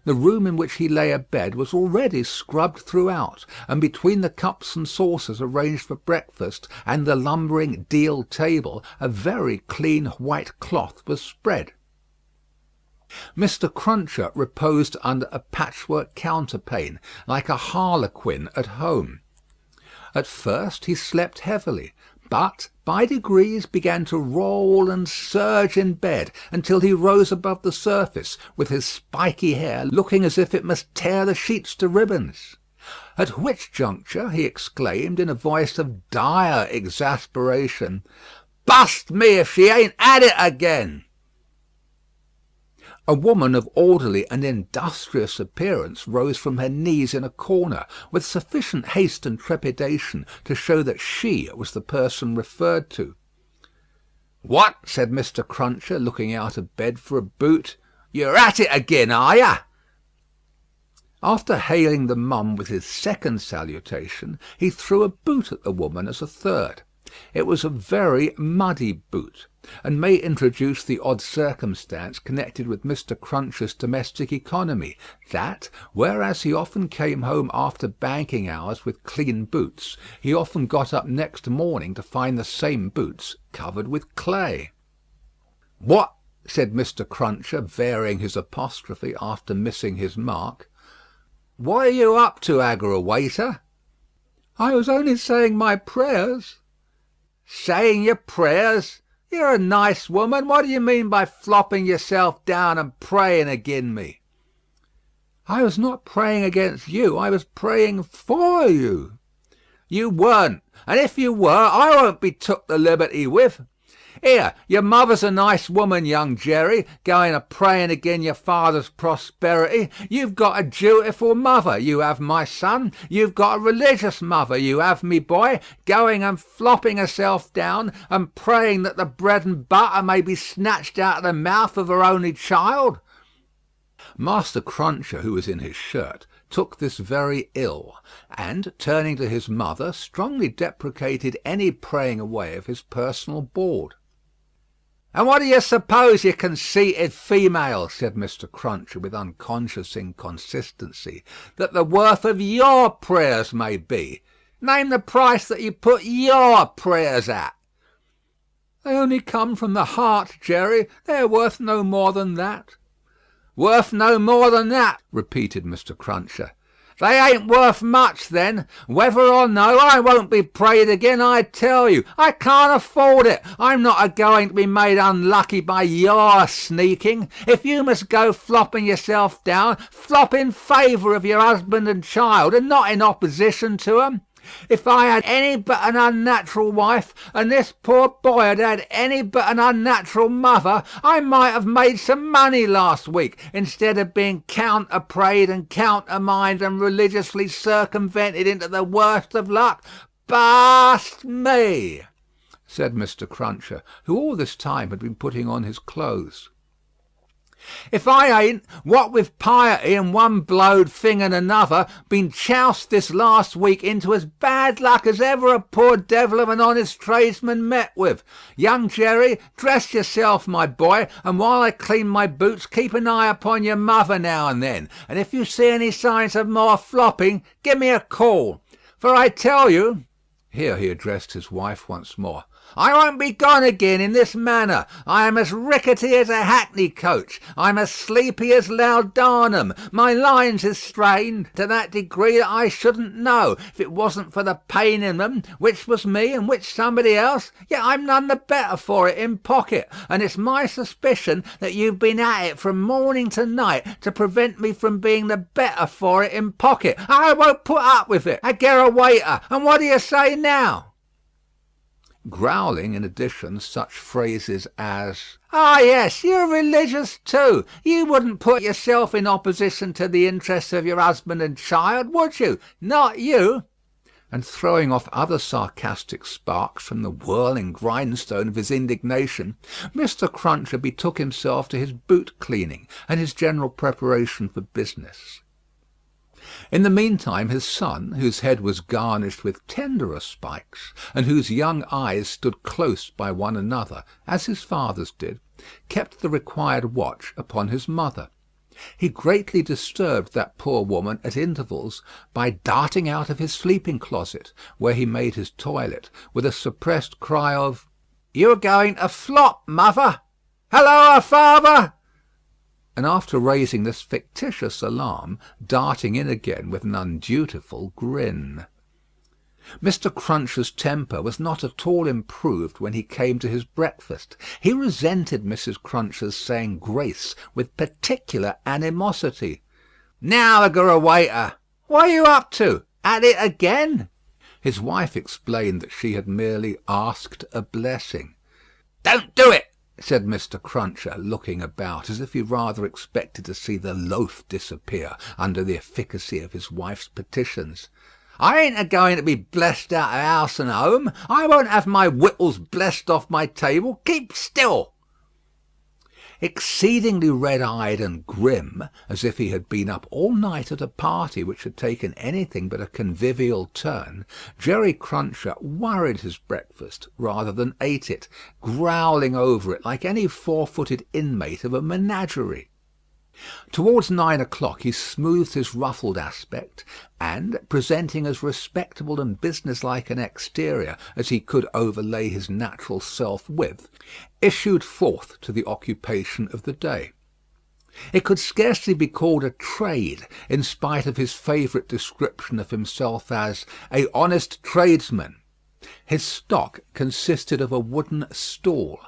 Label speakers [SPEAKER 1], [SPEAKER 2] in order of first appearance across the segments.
[SPEAKER 1] The room in which he lay abed was already scrubbed throughout, and between the cups and saucers arranged for breakfast and the lumbering deal table, a very clean white cloth was spread. Mr. Cruncher reposed under a patchwork counterpane, like a harlequin at home. At first he slept heavily, but by degrees began to roll and surge in bed until he rose above the surface, with his spiky hair looking as if it must tear the sheets to ribbons. At which juncture he exclaimed in a voice of dire exasperation, "Bust me if she ain't at it again!" A woman of orderly and industrious appearance rose from her knees in a corner, with sufficient haste and trepidation to show that she was the person referred to. "What!" said Mr. Cruncher, looking out of bed for a boot. "You're at it again, are you?" After hailing the mum with his second salutation, he threw a boot at the woman as a third. It was a very muddy boot, and may introduce the odd circumstance connected with Mr. Cruncher's domestic economy, that, whereas he often came home after banking hours with clean boots, he often got up next morning to find the same boots covered with clay. "What!" said Mr. Cruncher, varying his apostrophe after missing his mark. "What are you up to, aggrawator?" "I was only saying my prayers." "Saying your prayers? You're a nice woman. What do you mean by flopping yourself down and praying agin me?" "I was not praying against you. I was praying for you." "You weren't, and if you were, I won't be took the liberty with. Here, your mother's a nice woman, young Jerry, going a praying agin your father's prosperity. You've got a dutiful mother, you have, my son. You've got a religious mother, you have, me boy, going and flopping herself down and praying that the bread and butter may be snatched out of the mouth of her only child." Master Cruncher, who was in his shirt, took this very ill, and, turning to his mother, strongly deprecated any praying away of his personal board. "And what do you suppose, you conceited female," said Mr. Cruncher with unconscious inconsistency, "that the worth of your prayers may be? Name the price that you put your prayers at." "They only come from the heart, Jerry. They are worth no more than that." "Worth no more than that," repeated Mr. Cruncher. "They ain't worth much, then. Whether or no, I won't be prayed again, I tell you. I can't afford it. I'm not a-going to be made unlucky by your sneaking. If you must go flopping yourself down, flop in favour of your husband and child, and not in opposition to 'em. If I had any but an unnatural wife, and this poor boy had had any but an unnatural mother, I might have made some money last week, instead of being counter-prayed and countermined and religiously circumvented into the worst of luck. Bust me," said Mr. Cruncher, who all this time had been putting on his clothes. "If I ain't, what with piety and one blowed thing and another, been choused this last week into as bad luck as ever a poor devil of an honest tradesman met with. Young Jerry, dress yourself, my boy, and while I clean my boots, keep an eye upon your mother now and then, and if you see any signs of more flopping, give me a call. For I tell you," here he addressed his wife once more, "I won't be gone again in this manner. I am as rickety as a hackney coach. I'm as sleepy as laudanum. My lines is strained to that degree that I shouldn't know, if it wasn't for the pain in them, which was me and which somebody else. Yet I'm none the better for it in pocket, and it's my suspicion that you've been at it from morning to night to prevent me from being the better for it in pocket. I won't put up with it. I get a waiter, and what do you say now?" Growling in addition such phrases as, "Ah, yes, you're religious too. You wouldn't put yourself in opposition to the interests of your husband and child, would you? Not you," and throwing off other sarcastic sparks from the whirling grindstone of his indignation, Mr. Cruncher betook himself to his boot cleaning and his general preparation for business. In the meantime his son, whose head was garnished with tenderer spikes, and whose young eyes stood close by one another, as his father's did, kept the required watch upon his mother. He greatly disturbed that poor woman at intervals by darting out of his sleeping closet, where he made his toilet, with a suppressed cry of "You're going to flop, mother! Halloa, father!" and after raising this fictitious alarm, darting in again with an undutiful grin. Mr. Cruncher's temper was not at all improved when he came to his breakfast. He resented Mrs. Cruncher's saying grace with particular animosity. "Now, the waiter, what are you up to? At it again?" His wife explained that she had merely asked a blessing. "Don't do it," said Mr. Cruncher, looking about as if he rather expected to see the loaf disappear under the efficacy of his wife's petitions. "I ain't a-going to be blessed out of house and home. I won't have my wittles blessed off my table. Keep still." Exceedingly red-eyed and grim, as if he had been up all night at a party which had taken anything but a convivial turn, Jerry Cruncher worried his breakfast rather than ate it, growling over it like any four-footed inmate of a menagerie. Towards 9 o'clock he smoothed his ruffled aspect, and, presenting as respectable and businesslike an exterior as he could overlay his natural self with, issued forth to the occupation of the day. It could scarcely be called a trade, in spite of his favourite description of himself as "a honest tradesman." His stock consisted of a wooden stool,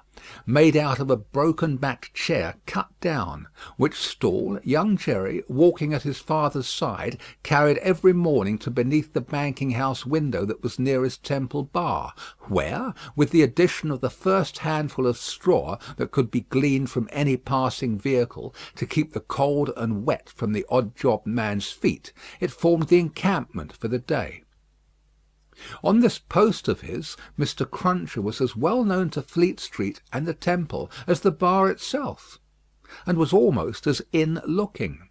[SPEAKER 1] made out of a broken-backed chair cut down, which stool young Jerry, walking at his father's side, carried every morning to beneath the banking-house window that was nearest Temple Bar, where, with the addition of the first handful of straw that could be gleaned from any passing vehicle to keep the cold and wet from the odd-job man's feet, it formed the encampment for the day. On this post of his, Mr. Cruncher was as well known to Fleet Street and the Temple as the bar itself, and was almost as in-looking.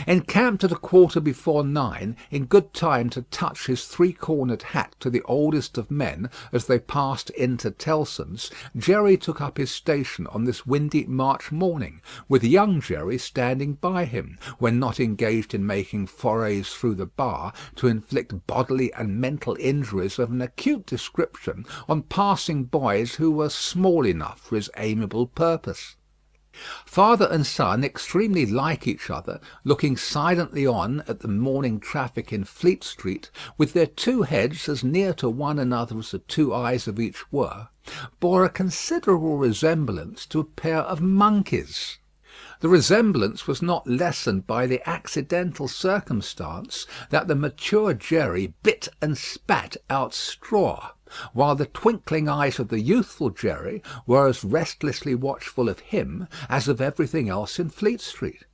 [SPEAKER 1] Encamped at 9:15, in good time to touch his three-cornered hat to the oldest of men as they passed into Tellson's, Jerry took up his station on this windy March morning, with young Jerry standing by him, when not engaged in making forays through the bar to inflict bodily and mental injuries of an acute description on passing boys who were small enough for his amiable purpose. Father and son, extremely like each other, looking silently on at the morning traffic in Fleet Street, with their two heads as near to one another as the two eyes of each were, bore a considerable resemblance to a pair of monkeys. The resemblance was not lessened by the accidental circumstance that the mature Jerry bit and spat out straw, while the twinkling eyes of the youthful Jerry were as restlessly watchful of him as of everything else in Fleet Street.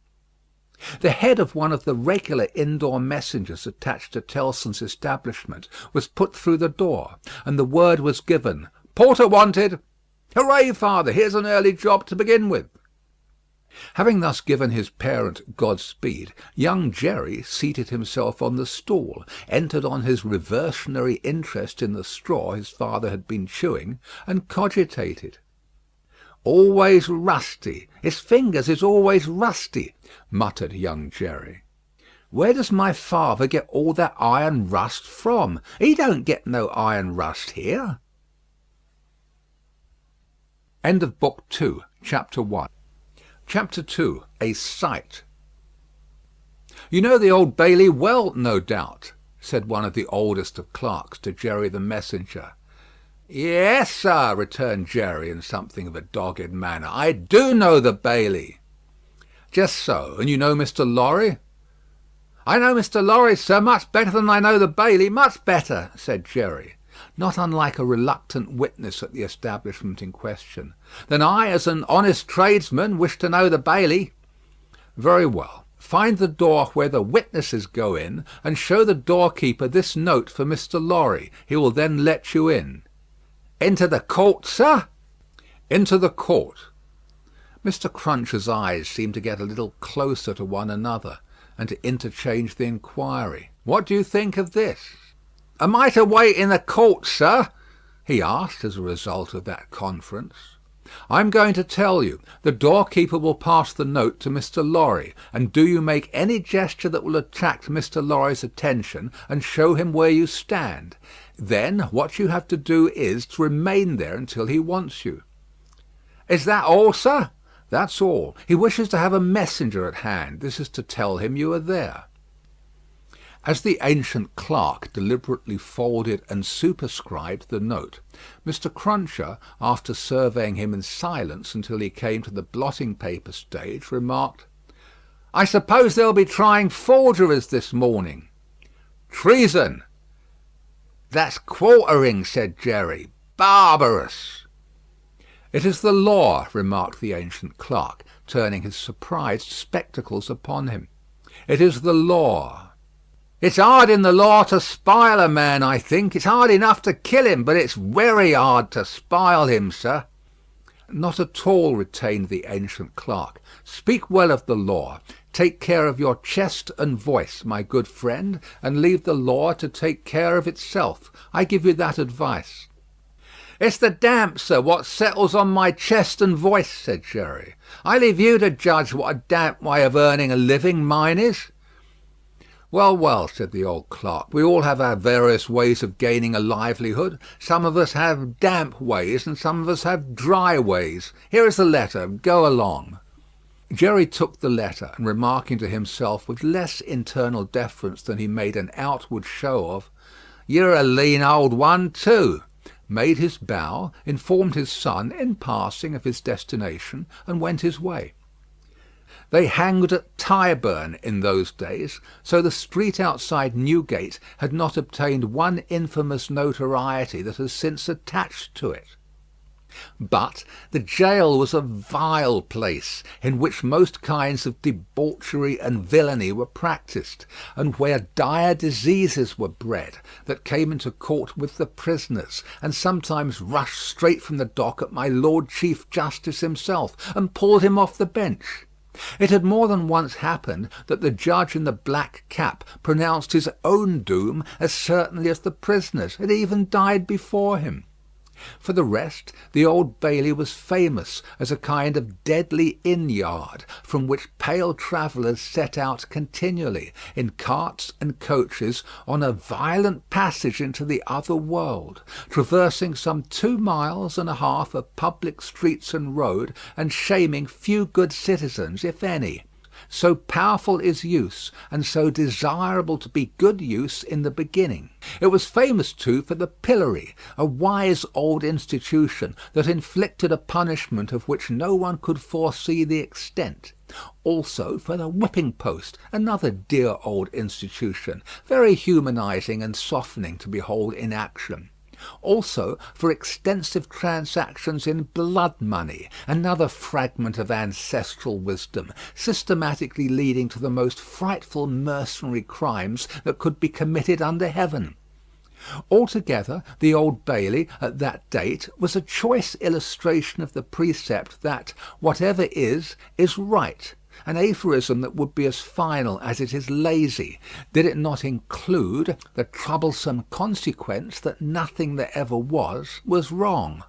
[SPEAKER 1] The head of one of the regular indoor messengers attached to Tellson's establishment was put through the door, and the word was given, "Porter wanted." "Hooray, father! Here's an early job to begin with." Having thus given his parent Godspeed, young Jerry seated himself on the stool, entered on his reversionary interest in the straw his father had been chewing, and cogitated. "Always rusty. His fingers is always rusty," muttered young Jerry. "Where does my father get all that iron rust from? He don't get no iron rust here." End of Book 2, Chapter 1. Chapter 2. A Sight. "You know the Old Bailey well, no doubt," said one of the oldest of clerks to Jerry the messenger. "Yes, sir," returned Jerry in something of a dogged manner. "I do know the Bailey." "Just so. And you know Mr. Lorry?" "I know Mr. Lorry, sir, much better than I know the Bailey, much better," said Jerry, not unlike a reluctant witness at the establishment in question. "Then I, as an honest tradesman, wish to know the Bailey." "Very well. Find the door where the witnesses go in, and show the doorkeeper this note for Mr. Lorry. He will then let you in." "Into the court, sir?" "Into the court." Mr. Cruncher's eyes seemed to get a little closer to one another, and to interchange the inquiry. "What do you think of this?" "Am I to wait in the court, sir?" he asked as a result of that conference. I'm going to tell you. The doorkeeper will pass the note to Mr. Lorry, and do you make any gesture that will attract Mr. Lorry's attention and show him where you stand. Then what you have to do is to remain there until he wants you." "Is that all, sir?" "That's all. He wishes to have a messenger at hand. This is to tell him you are there." As the ancient clerk deliberately folded and superscribed the note, Mr. Cruncher, after surveying him in silence until he came to the blotting paper stage, remarked, "I suppose they'll be trying forgeries this morning." "Treason." "That's quartering," said Jerry. "Barbarous." "It is the law," remarked the ancient clerk, turning his surprised spectacles upon him. "It is the law." "It's hard in the law to spile a man, I think. It's hard enough to kill him, but it's very hard to spile him, sir." "Not at all," retained the ancient clerk. "Speak well of the law. Take care of your chest and voice, my good friend, and leave the law to take care of itself. I give you that advice." "It's the damp, sir, what settles on my chest and voice," said Jerry. "I leave you to judge what a damp way of earning a living mine is." "Well, well," said the old clerk, "we all have our various ways of gaining a livelihood. Some of us have damp ways, and some of us have dry ways. Here is the letter. Go along." Jerry took the letter, and remarking to himself with less internal deference than he made an outward show of, "You're a lean old one, too," made his bow, informed his son, in passing, of his destination, and went his way. They hanged at Tyburn in those days, so the street outside Newgate had not obtained one infamous notoriety that has since attached to it. But the jail was a vile place, in which most kinds of debauchery and villainy were practised, and where dire diseases were bred, that came into court with the prisoners, and sometimes rushed straight from the dock at my Lord Chief Justice himself, and pulled him off the bench. It had more than once happened that the judge in the black cap pronounced his own doom as certainly as the prisoner's, and even died before him. For the rest, the Old Bailey was famous as a kind of deadly inn-yard, from which pale travellers set out continually, in carts and coaches, on a violent passage into the other world, traversing some 2 miles and a half of public streets and road, and shaming few good citizens, if any. So powerful is use, and so desirable to be good use in the beginning. It was famous too for the pillory, a wise old institution that inflicted a punishment of which no one could foresee the extent. Also for the whipping post, another dear old institution, very humanizing and softening to behold in action. Also for extensive transactions in blood money, another fragment of ancestral wisdom, systematically leading to the most frightful mercenary crimes that could be committed under heaven. Altogether, the Old Bailey, at that date, was a choice illustration of the precept that whatever is right, an aphorism that would be as final as it is lazy, did it not include the troublesome consequence that nothing that ever was wrong.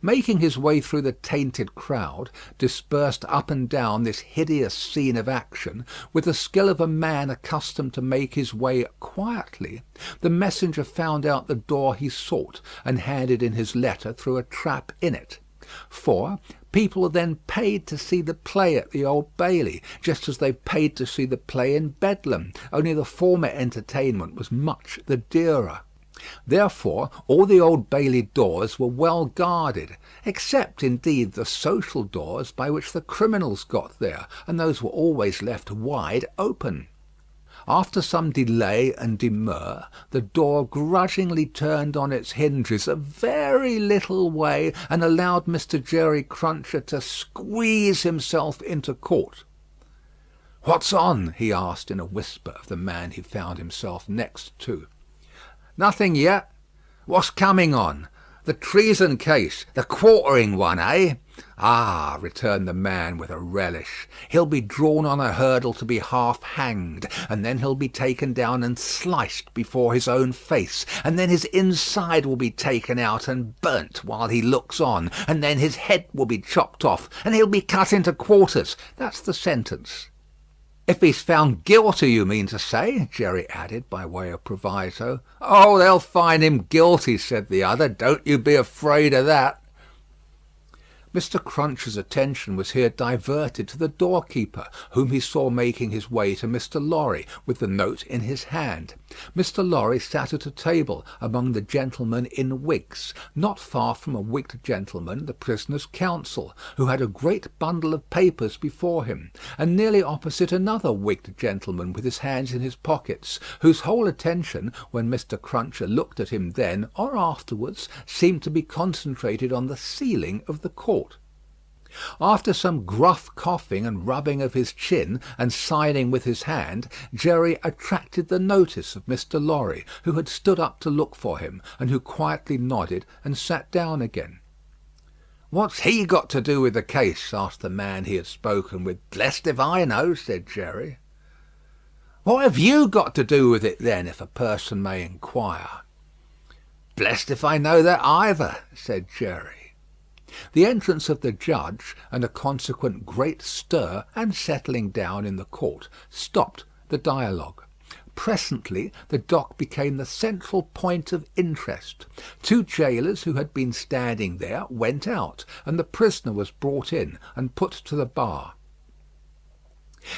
[SPEAKER 1] Making his way through the tainted crowd, dispersed up and down this hideous scene of action, with the skill of a man accustomed to make his way quietly, the messenger found out the door he sought, and handed in his letter through a trap in it. For people then paid to see the play at the Old Bailey, just as they paid to see the play in Bedlam, only the former entertainment was much the dearer. Therefore all the Old Bailey doors were well guarded, except indeed the social doors by which the criminals got there, and those were always left wide open. After some delay and demur, the door grudgingly turned on its hinges a very little way, and allowed Mr. Jerry Cruncher to squeeze himself into court. "What's on?" he asked in a whisper of the man he found himself next to. "Nothing yet." "What's coming on?" "The treason case. The quartering one, eh?" "Ah," returned the man with a relish, "he'll be drawn on a hurdle to be half hanged, and then he'll be taken down and sliced before his own face, and then his inside will be taken out and burnt while he looks on, and then his head will be chopped off, and he'll be cut into quarters. That's the sentence." "If he's found guilty, you mean to say?" Jerry added, by way of proviso. "Oh, they'll find him guilty," said the other. "Don't you be afraid of that." Mr. Cruncher's attention was here diverted to the doorkeeper, whom he saw making his way to Mr. Lorry, with the note in his hand. Mr. Lorry sat at a table among the gentlemen in wigs, not far from a wigged gentleman, the prisoner's counsel, who had a great bundle of papers before him, and nearly opposite another wigged gentleman with his hands in his pockets, whose whole attention, when Mr. Cruncher looked at him then or afterwards, seemed to be concentrated on the ceiling of the court. After some gruff coughing and rubbing of his chin, and signing with his hand, Jerry attracted the notice of Mr. Lorry, who had stood up to look for him, and who quietly nodded and sat down again. "What's he got to do with the case?" asked the man he had spoken with. "Blest if I know," said Jerry. "What have you got to do with it, then, if a person may inquire?" "Blest if I know that either," said Jerry. The entrance of the judge, and a consequent great stir and settling down in the court, stopped the dialogue. Presently the dock became the central point of interest. Two jailers who had been standing there went out, and the prisoner was brought in and put to the bar.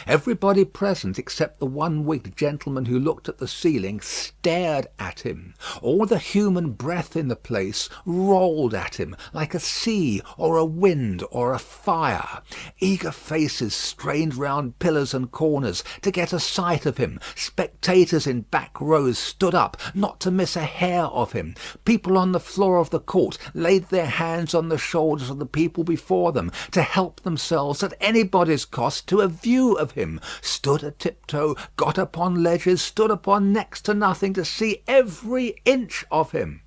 [SPEAKER 1] Everybody present, except the one wigged gentleman who looked at the ceiling, stared at him. All the human breath in the place rolled at him, like a sea or a wind or a fire. Eager faces strained round pillars and corners to get a sight of him. Spectators in back rows stood up, not to miss a hair of him. People on the floor of the court laid their hands on the shoulders of the people before them, to help themselves at anybody's cost to a view of him, stood a tiptoe, got upon ledges, stood upon next to nothing to see every inch of him.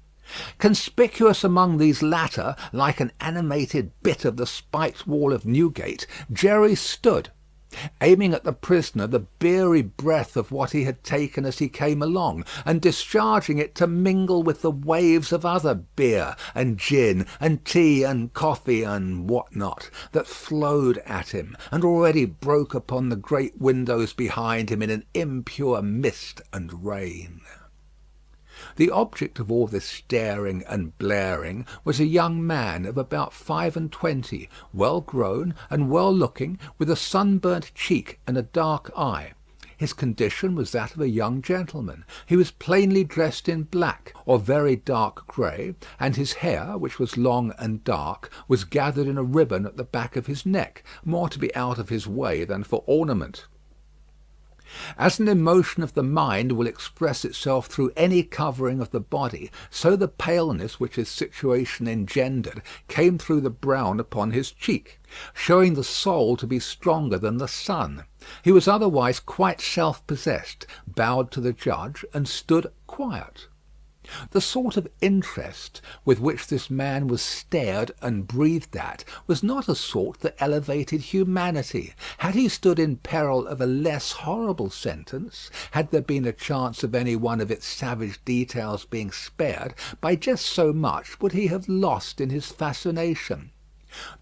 [SPEAKER 1] Conspicuous among these latter, like an animated bit of the spiked wall of Newgate, Jerry stood, aiming at the prisoner the beery breath of what he had taken as he came along, and discharging it to mingle with the waves of other beer and gin and tea and coffee and what not, that flowed at him, and already broke upon the great windows behind him in an impure mist and rain. The object of all this staring and blaring was a young man of about 25, well grown and well looking, with a sunburnt cheek and a dark eye. His condition was that of a young gentleman. He was plainly dressed in black, or very dark grey, and his hair, which was long and dark, was gathered in a ribbon at the back of his neck, more to be out of his way than for ornament. As an emotion of the mind will express itself through any covering of the body, so the paleness which his situation engendered came through the brown upon his cheek, showing the soul to be stronger than the sun. He was otherwise quite self-possessed, bowed to the judge, and stood quiet. The sort of interest with which this man was stared and breathed at was not a sort that elevated humanity. Had he stood in peril of a less horrible sentence, had there been a chance of any one of its savage details being spared, by just so much would he have lost in his fascination.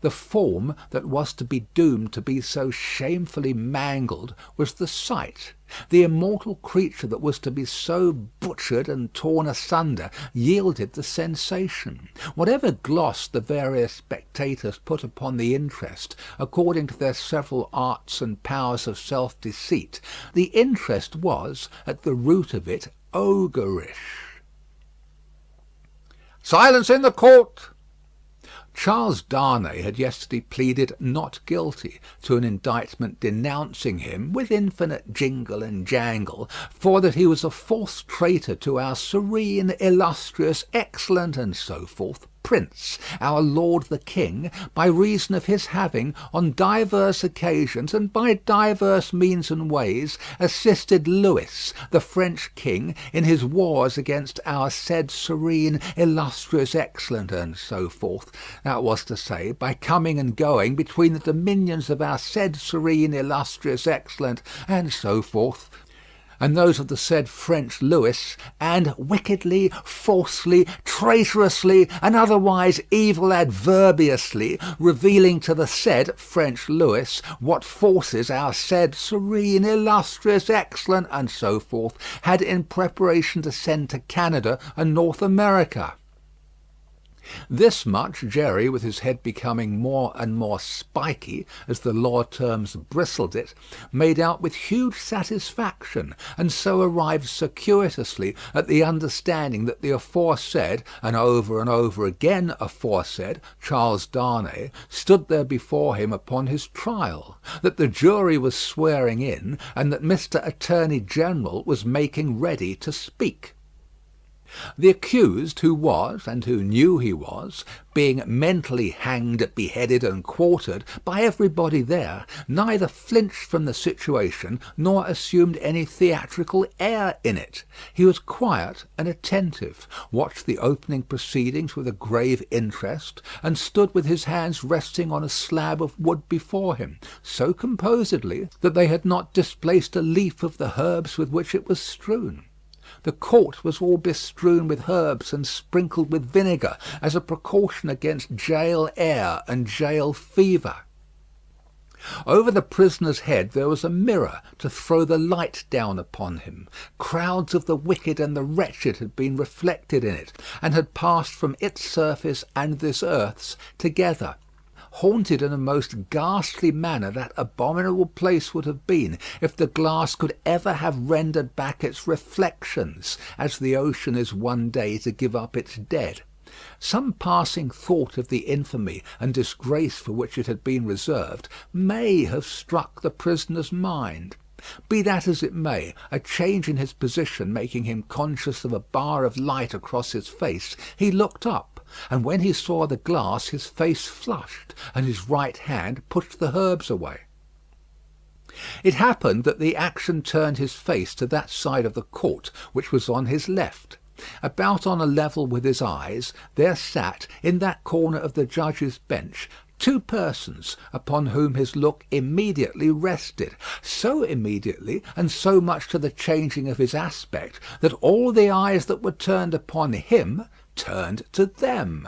[SPEAKER 1] The form that was to be doomed to be so shamefully mangled was the sight. The immortal creature that was to be so butchered and torn asunder yielded the sensation. Whatever gloss the various spectators put upon the interest, according to their several arts and powers of self-deceit, the interest was, at the root of it, ogreish. "Silence in the court!" Charles Darnay had yesterday pleaded not guilty to an indictment denouncing him, with infinite jingle and jangle, for that he was a false traitor to our serene, illustrious, excellent, and so forth prince, our lord the king, by reason of his having, on divers occasions and by divers means and ways, assisted Louis, the French king, in his wars against our said serene, illustrious, excellent, and so forth. That was to say, by coming and going between the dominions of our said serene, illustrious, excellent, and so forth, and those of the said French Louis, and wickedly, falsely, traitorously, and otherwise evil adverbiously, revealing to the said French Louis what forces our said serene, illustrious, excellent, and so forth, had in preparation to send to Canada and North America. This much Jerry, with his head becoming more and more spiky, as the law terms bristled it, made out with huge satisfaction, and so arrived circuitously at the understanding that the aforesaid, and over again aforesaid, Charles Darnay, stood there before him upon his trial, that the jury was swearing in, and that Mr. Attorney General was making ready to speak. The accused, who was, and who knew he was, being mentally hanged, beheaded, and quartered by everybody there, neither flinched from the situation nor assumed any theatrical air in it. He was quiet and attentive, watched the opening proceedings with a grave interest, and stood with his hands resting on a slab of wood before him, so composedly that they had not displaced a leaf of the herbs with which it was strewn. The court was all bestrewn with herbs and sprinkled with vinegar, as a precaution against jail air and jail fever. Over the prisoner's head there was a mirror to throw the light down upon him. Crowds of the wicked and the wretched had been reflected in it, and had passed from its surface and this earth's together. Haunted in a most ghastly manner that abominable place would have been, if the glass could ever have rendered back its reflections, as the ocean is one day to give up its dead. Some passing thought of the infamy and disgrace for which it had been reserved may have struck the prisoner's mind. Be that as it may, a change in his position making him conscious of a bar of light across his face, he looked up, and when he saw the glass his face flushed, and his right hand pushed the herbs away. It happened that the action turned his face to that side of the court which was on his left. About on a level with his eyes, there sat, in that corner of the judge's bench, two persons upon whom his look immediately rested, so immediately and so much to the changing of his aspect, that all the eyes that were turned upon him turned to them.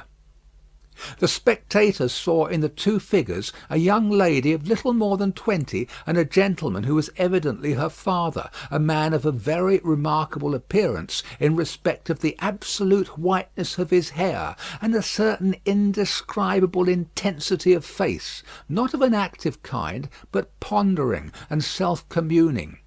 [SPEAKER 1] The spectators saw in the two figures a young lady of little more than 20, and a gentleman who was evidently her father, a man of a very remarkable appearance in respect of the absolute whiteness of his hair, and a certain indescribable intensity of face, not of an active kind, but pondering and self-communing.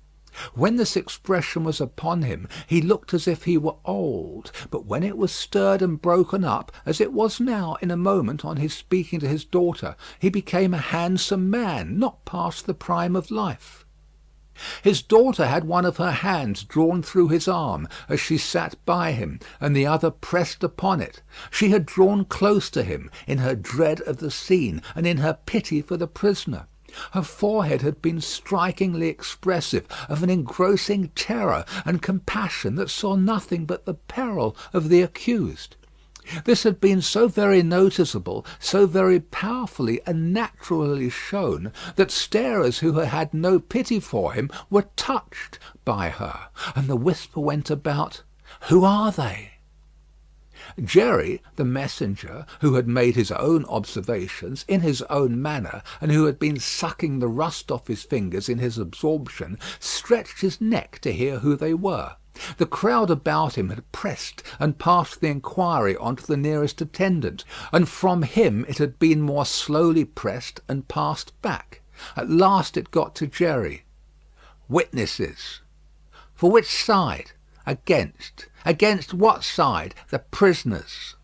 [SPEAKER 1] When this expression was upon him, he looked as if he were old, but when it was stirred and broken up, as it was now in a moment on his speaking to his daughter, he became a handsome man, not past the prime of life. His daughter had one of her hands drawn through his arm as she sat by him, and the other pressed upon it. She had drawn close to him in her dread of the scene and in her pity for the prisoner. Her forehead had been strikingly expressive of an engrossing terror and compassion that saw nothing but the peril of the accused. This had been so very noticeable, so very powerfully and naturally shown, that starers who had had no pity for him were touched by her, and the whisper went about, "Who are they?" Jerry, the messenger, who had made his own observations in his own manner, and who had been sucking the rust off his fingers in his absorption, stretched his neck to hear who they were. The crowd about him had pressed and passed the inquiry on to the nearest attendant, and from him it had been more slowly pressed and passed back. At last it got to Jerry. "Witnesses." "For which side?" "Against." "Against what side?" "The prisoners."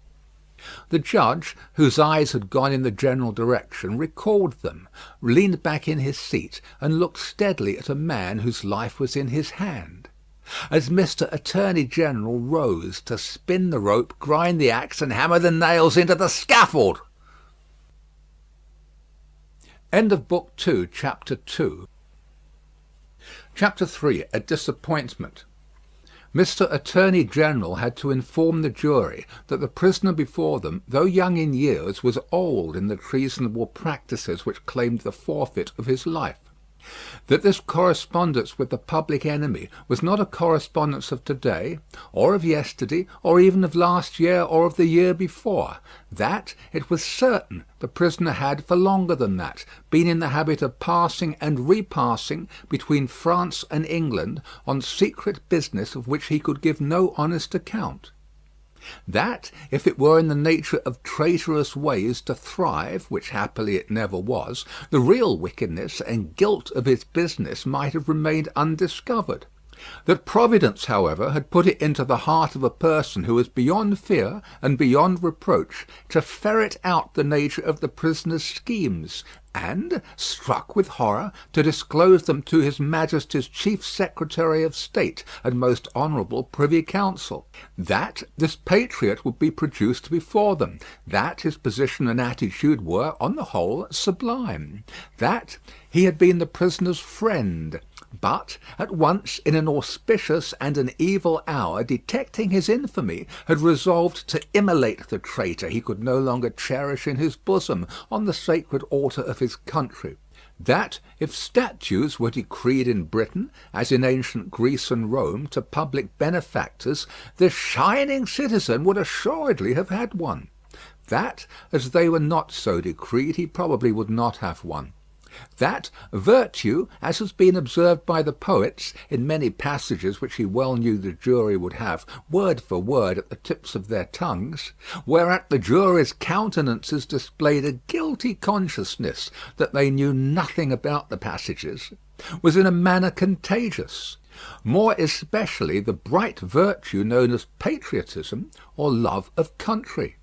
[SPEAKER 1] The judge, whose eyes had gone in the general direction, recalled them, leaned back in his seat, and looked steadily at a man whose life was in his hand. as Mr. Attorney General rose to spin the rope, grind the axe, and hammer the nails into the scaffold. End of Book 2, Chapter 2. Chapter 3. A Disappointment. Mr. Attorney General had to inform the jury that the prisoner before them, though young in years, was old in the treasonable practices which claimed the forfeit of his life. That this correspondence with the public enemy was not a correspondence of today, or of yesterday, or even of last year, or of the year before. That, it was certain, the prisoner had, for longer than that, been in the habit of passing and repassing between France and England on secret business of which he could give no honest account. That, if it were in the nature of traitorous ways to thrive, which happily it never was, the real wickedness and guilt of his business might have remained undiscovered. That Providence, however, had put it into the heart of a person who was beyond fear and beyond reproach to ferret out the nature of the prisoner's schemes, and, struck with horror, to disclose them to his Majesty's Chief Secretary of State and most honourable Privy Council. That this patriot would be produced before them. That his position and attitude were, on the whole, sublime. That he had been the prisoner's friend, but at once in an auspicious and an evil hour, detecting his infamy, had resolved to immolate the traitor he could no longer cherish in his bosom on the sacred altar of his country. That if statues were decreed in Britain, as in ancient Greece and Rome, to public benefactors, this shining citizen would assuredly have had one. That, as they were not so decreed, he probably would not have one. That virtue, as has been observed by the poets, in many passages which he well knew the jury would have, word for word, at the tips of their tongues, whereat the jury's countenances displayed a guilty consciousness that they knew nothing about the passages, was in a manner contagious, more especially the bright virtue known as patriotism or love of country.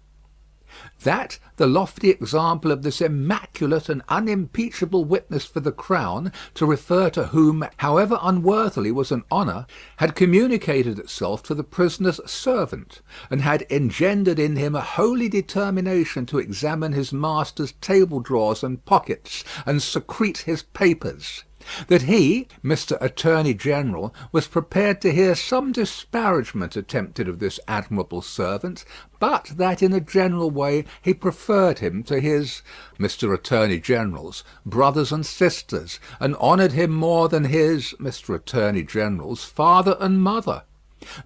[SPEAKER 1] That the lofty example of this immaculate and unimpeachable witness for the crown, to refer to whom, however unworthily, was an honour, had communicated itself to the prisoner's servant, and had engendered in him a holy determination to examine his master's table drawers and pockets, and secrete his papers. That he, Mr. Attorney General, was prepared to hear some disparagement attempted of this admirable servant, but that in a general way he preferred him to his, Mr. Attorney General's, brothers and sisters, and honoured him more than his, Mr. Attorney General's, father and mother.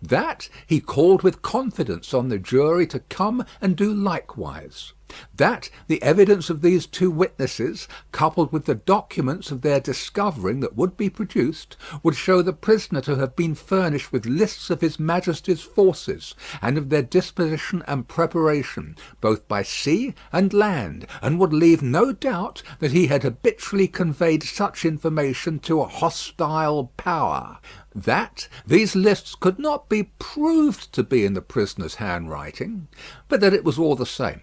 [SPEAKER 1] That he called with confidence on the jury to come and do likewise. That the evidence of these two witnesses, coupled with the documents of their discovering that would be produced, would show the prisoner to have been furnished with lists of his Majesty's forces, and of their disposition and preparation, both by sea and land, and would leave no doubt that he had habitually conveyed such information to a hostile power. That these lists could not be proved to be in the prisoner's handwriting, but that it was all the same.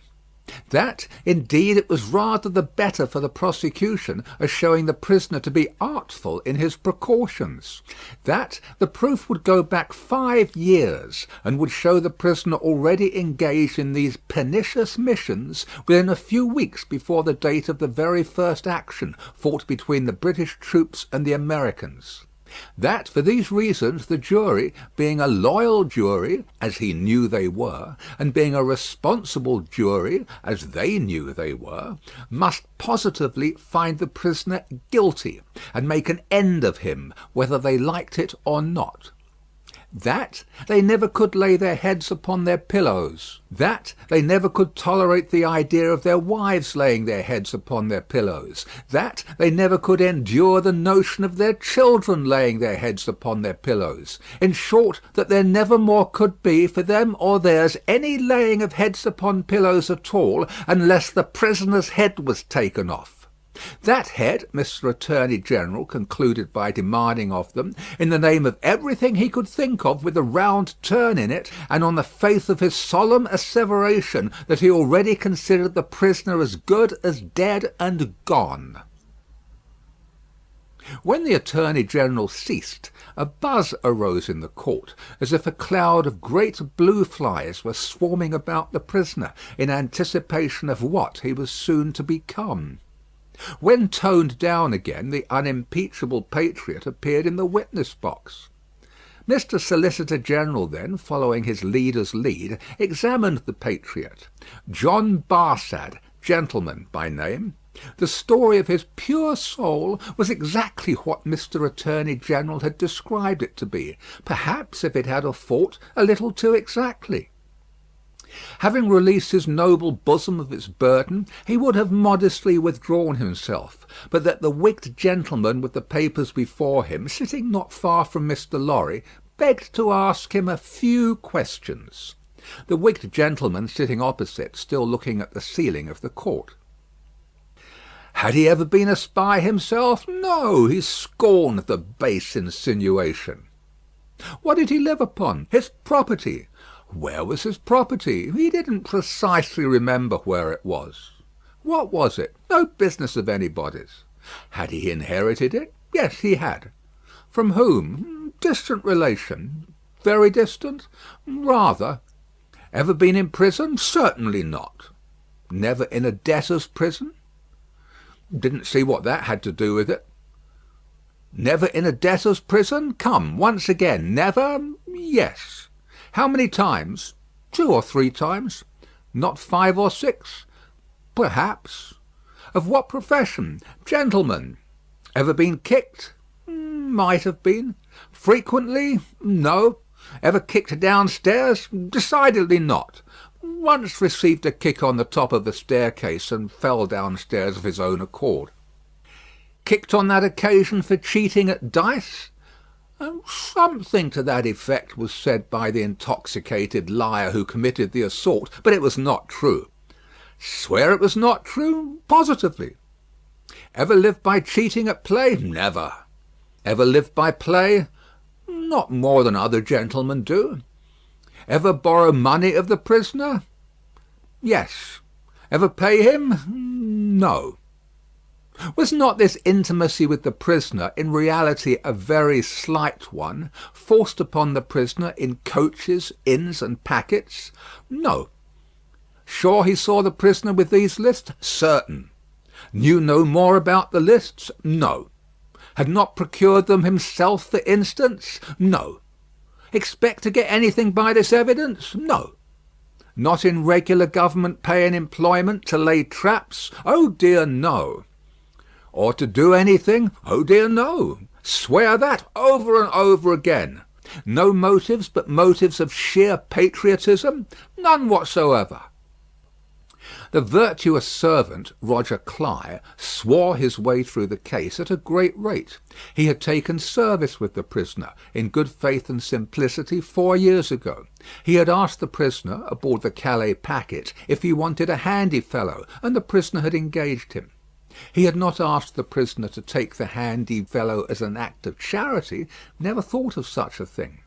[SPEAKER 1] That, indeed, it was rather the better for the prosecution, as showing the prisoner to be artful in his precautions. That the proof would go back 5 years, and would show the prisoner already engaged in these pernicious missions within a few weeks before the date of the very first action fought between the British troops and the Americans. That for these reasons the jury, being a loyal jury, as he knew they were, and being a responsible jury, as they knew they were, must positively find the prisoner guilty, and make an end of him, whether they liked it or not. That they never could lay their heads upon their pillows. That they never could tolerate the idea of their wives laying their heads upon their pillows. That they never could endure the notion of their children laying their heads upon their pillows. In short, that there never more could be, for them or theirs, any laying of heads upon pillows at all, unless the prisoner's head was taken off. That head, Mr. Attorney General concluded by demanding of them, in the name of everything he could think of with a round turn in it, and on the faith of his solemn asseveration that he already considered the prisoner as good as dead and gone. When the Attorney-General ceased, a buzz arose in the court, as if a cloud of great blue flies were swarming about the prisoner, in anticipation of what he was soon to become. When toned down again, the unimpeachable patriot appeared in the witness box. Mr. Solicitor General then, following his leader's lead, examined the patriot. John Barsad, gentleman by name. The story of his pure soul was exactly what Mr. Attorney General had described it to be, perhaps, if it had a fault, a little too exactly. Having released his noble bosom of its burden, he would have modestly withdrawn himself, but that the wigged gentleman with the papers before him, sitting not far from Mr. Lorry, begged to ask him a few questions. The wigged gentleman sitting opposite, still looking at the ceiling of the court. Had he ever been a spy himself? No, he scorned the base insinuation. What did he live upon? His property. Where was his property? He didn't precisely remember where it was. What was it? No business of anybody's. Had he inherited it? Yes, he had. From whom? Distant relation. Very distant? Rather. Ever been in prison? Certainly not. Never in a debtor's prison? Didn't see what that had to do with it. Never in a debtor's prison? Come, once again. Never? Yes. How many times? 2 or 3 times. Not 5 or 6? Perhaps. Of what profession? Gentleman. Ever been kicked? Might have been. Frequently? No. Ever kicked downstairs? Decidedly not. Once received a kick on the top of the staircase and fell downstairs of his own accord. Kicked on that occasion for cheating at dice? Something to that effect was said by the intoxicated liar who committed the assault, but it was not true. Swear it was not true? Positively. Ever lived by cheating at play? Never. Ever lived by play? Not more than other gentlemen do. Ever borrow money of the prisoner? Yes. Ever pay him? No. Was not this intimacy with the prisoner in reality a very slight one, forced upon the prisoner in coaches, inns, and packets? No. Sure he saw the prisoner with these lists? Certain. Knew no more about the lists? No. Had not procured them himself, for instance? No. Expect to get anything by this evidence? No. Not in regular government pay and employment to lay traps? Oh dear, no. Or to do anything? Oh dear, no. Swear that over and over again. No motives but motives of sheer patriotism? None whatsoever. The virtuous servant, Roger Cly, swore his way through the case at a great rate. He had taken service with the prisoner, in good faith and simplicity, 4 years ago. He had asked the prisoner, aboard the Calais packet, if he wanted a handy fellow, and the prisoner had engaged him. He had not asked the prisoner to take the handy fellow as an act of charity, never thought of such a thing.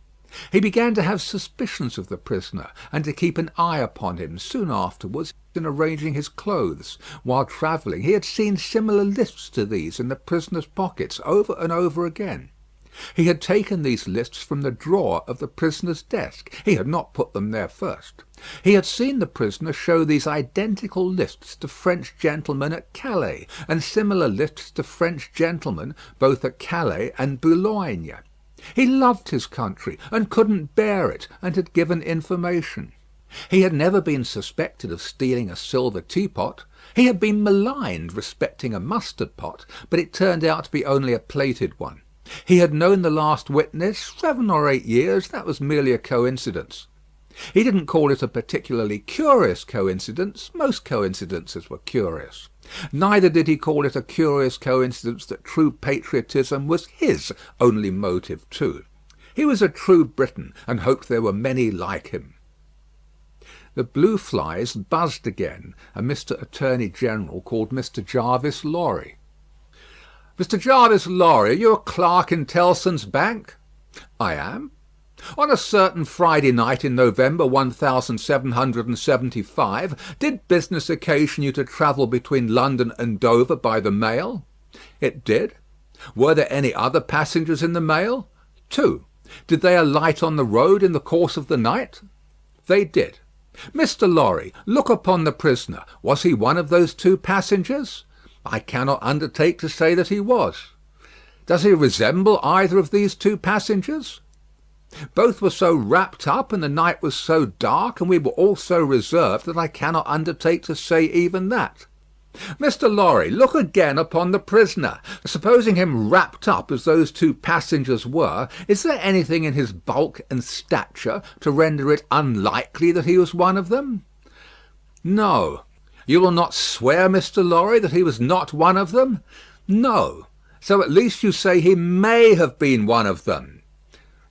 [SPEAKER 1] He began to have suspicions of the prisoner, and to keep an eye upon him soon afterwards in arranging his clothes. While travelling, he had seen similar lists to these in the prisoner's pockets over and over again. He had taken these lists from the drawer of the prisoner's desk. He had not put them there first. He had seen the prisoner show these identical lists to French gentlemen at Calais, and similar lists to French gentlemen both at Calais and Boulogne. He loved his country, and couldn't bear it, and had given information. He had never been suspected of stealing a silver teapot. He had been maligned respecting a mustard pot, but it turned out to be only a plated one. He had known the last witness 7 or 8 years. That was merely a coincidence. He didn't call it a particularly curious coincidence. Most coincidences were curious. Neither did he call it a curious coincidence that true patriotism was his only motive too. He was a true Briton, and hoped there were many like him. The blue flies buzzed again, and Mr. Attorney General called Mr. Jarvis Lorry. "Mr. Jarvis Lorry, are you a clerk in Tellson's Bank?" "I am." "On a certain Friday night in November 1775, did business occasion you to travel between London and Dover by the mail?" "It did." Were there any other passengers in the mail? 2. Did they alight on the road in the course of the night? They did. Mr. Lorry, look upon the prisoner. Was he one of those 2 passengers? I cannot undertake to say that he was. Does he resemble either of these 2 passengers? Both were so wrapped up, and the night was so dark, and we were all so reserved, that I cannot undertake to say even that. Mr. Lorry, look again upon the prisoner. Supposing him wrapped up as those 2 passengers were, is there anything in his bulk and stature to render it unlikely that he was one of them? No. You will not swear, Mr. Lorry, that he was not one of them? No. So at least you say he may have been one of them.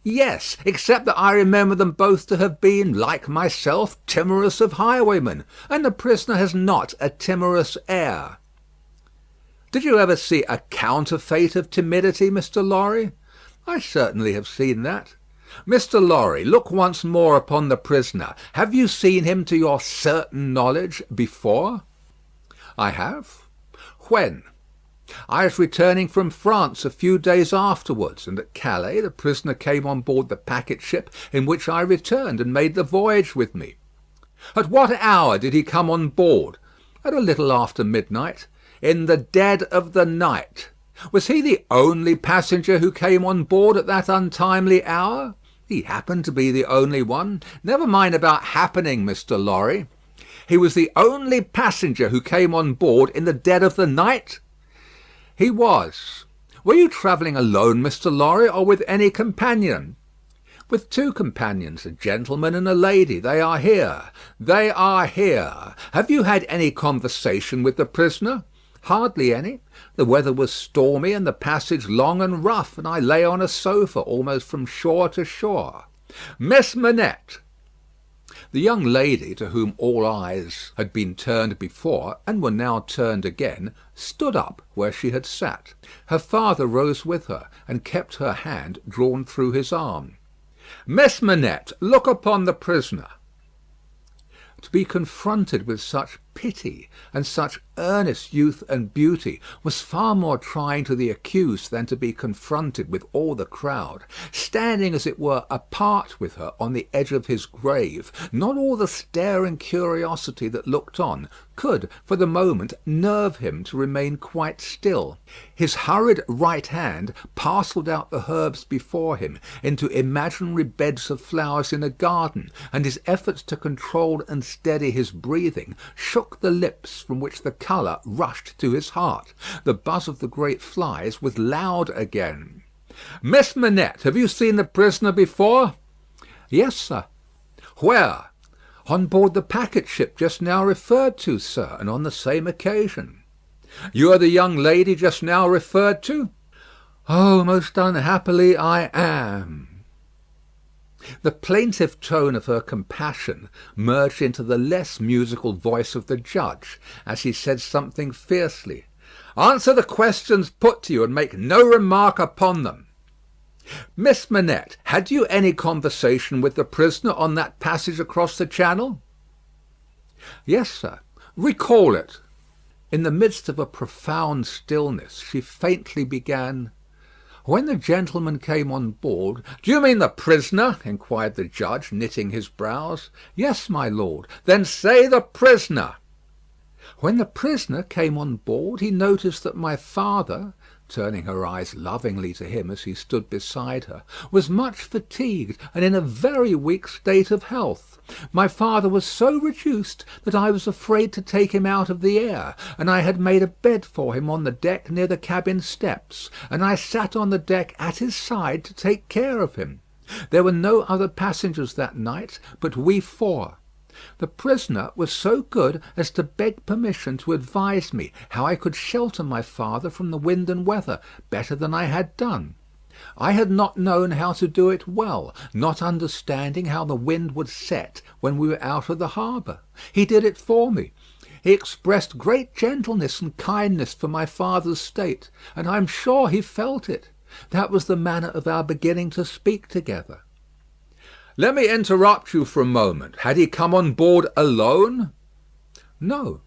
[SPEAKER 1] Yes, except that I remember them both to have been, like myself, timorous of highwaymen, and the prisoner has not a timorous air. Did you ever see a counterfeit of timidity, Mr. Lorry? I certainly have seen that. Mr. Lorry, look once more upon the prisoner. Have you seen him to your certain knowledge before? I have. When? I was returning from France a few days afterwards, and at Calais the prisoner came on board the packet ship in which I returned, and made the voyage with me. At what hour did he come on board? At a little after midnight. In the dead of the night. Was he the only passenger who came on board at that untimely hour? He happened to be the only one. Never mind about happening, Mr. Lorry. He was the only passenger who came on board in the dead of the night? He was. Were you travelling alone, Mr. Lorry, or with any companion? With 2 companions, a gentleman and a lady. They are here. They are here. Have you had any conversation with the prisoner? Hardly any. The weather was stormy and the passage long and rough, and I lay on a sofa almost from shore to shore. Miss Manette. The young lady, to whom all eyes had been turned before, and were now turned again, stood up where she had sat. Her father rose with her, and kept her hand drawn through his arm. Miss Manette, look upon the prisoner. To be confronted with such pity and such earnest youth and beauty was far more trying to the accused than to be confronted with all the crowd, standing as it were apart with her on the edge of his grave. Not all the staring curiosity that looked on could for the moment nerve him to remain quite still. His hurried right hand parcelled out the herbs before him into imaginary beds of flowers in a garden, and his efforts to control and steady his breathing shook the lips from which the colour rushed to his heart. The buzz of the great flies was loud again. Miss Manette, have you seen the prisoner before? Yes, sir. Where? On board the packet ship just now referred to, sir, and on the same occasion. You are the young lady just now referred to? Oh, most unhappily I am. The plaintive tone of her compassion merged into the less musical voice of the judge, as he said something fiercely. Answer the questions put to you, and make no remark upon them. Miss Manette, had you any conversation with the prisoner on that passage across the channel? Yes, sir. Recall it. In the midst of a profound stillness, she faintly began, When the gentleman came on board— Do you mean the prisoner? Inquired the judge, knitting his brows. Yes, my lord. Then say the prisoner. When the prisoner came on board, he noticed that my father, turning her eyes lovingly to him as he stood beside her, was much fatigued and in a very weak state of health. My father was so reduced that I was afraid to take him out of the air, and I had made a bed for him on the deck near the cabin steps, and I sat on the deck at his side to take care of him. There were no other passengers that night but we 4. The prisoner was so good as to beg permission to advise me how I could shelter my father from the wind and weather better than I had done. I had not known how to do it well, not understanding how the wind would set when we were out of the harbour. He did it for me. He expressed great gentleness and kindness for my father's state, and I am sure he felt it. That was the manner of our beginning to speak together. Let me interrupt you for a moment. Had he come on board alone? No.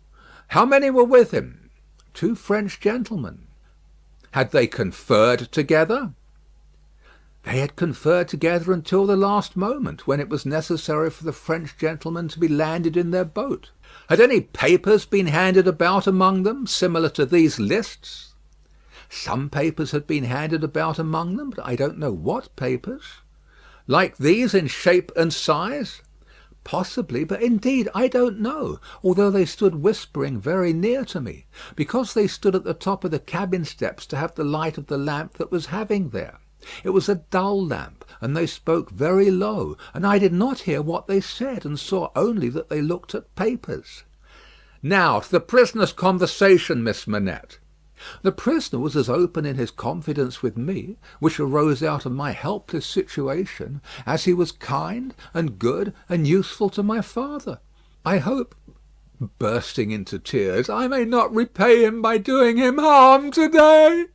[SPEAKER 1] How many were with him? 2 French gentlemen. Had they conferred together? They had conferred together until the last moment, when it was necessary for the French gentlemen to be landed in their boat. Had any papers been handed about among them, similar to these lists? Some papers had been handed about among them, but I don't know what papers. Like these in shape and size? Possibly, but indeed I don't know, although they stood whispering very near to me, because they stood at the top of the cabin steps to have the light of the lamp that was having there. It was a dull lamp, and they spoke very low, and I did not hear what they said, and saw only that they looked at papers. Now to the prisoner's conversation, Miss Manette. The prisoner was as open in his confidence with me, which arose out of my helpless situation, as he was kind and good and useful to my father. I hope, bursting into tears, I may not repay him by doing him harm to-day.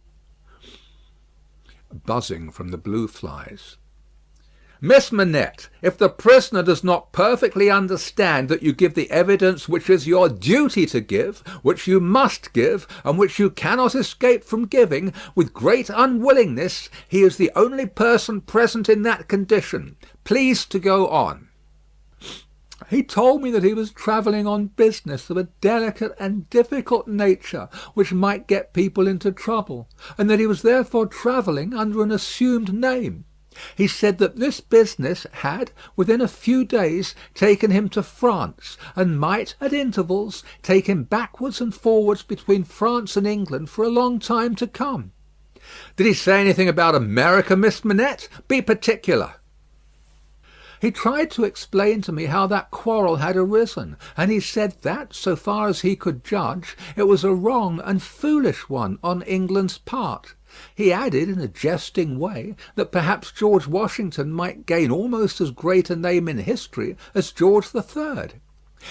[SPEAKER 1] Buzzing from the blue flies. Miss Manette, if the prisoner does not perfectly understand that you give the evidence which is your duty to give, which you must give, and which you cannot escape from giving, with great unwillingness, he is the only person present in that condition. Please to go on. He told me that he was travelling on business of a delicate and difficult nature, which might get people into trouble, and that he was therefore travelling under an assumed name. He said that this business had, within a few days, taken him to France, and might, at intervals, take him backwards and forwards between France and England for a long time to come. Did he say anything about America, Miss Manette? Be particular. He tried to explain to me how that quarrel had arisen, and he said that, so far as he could judge, it was a wrong and foolish one on England's part. He added, in a jesting way, that perhaps George Washington might gain almost as great a name in history as George III.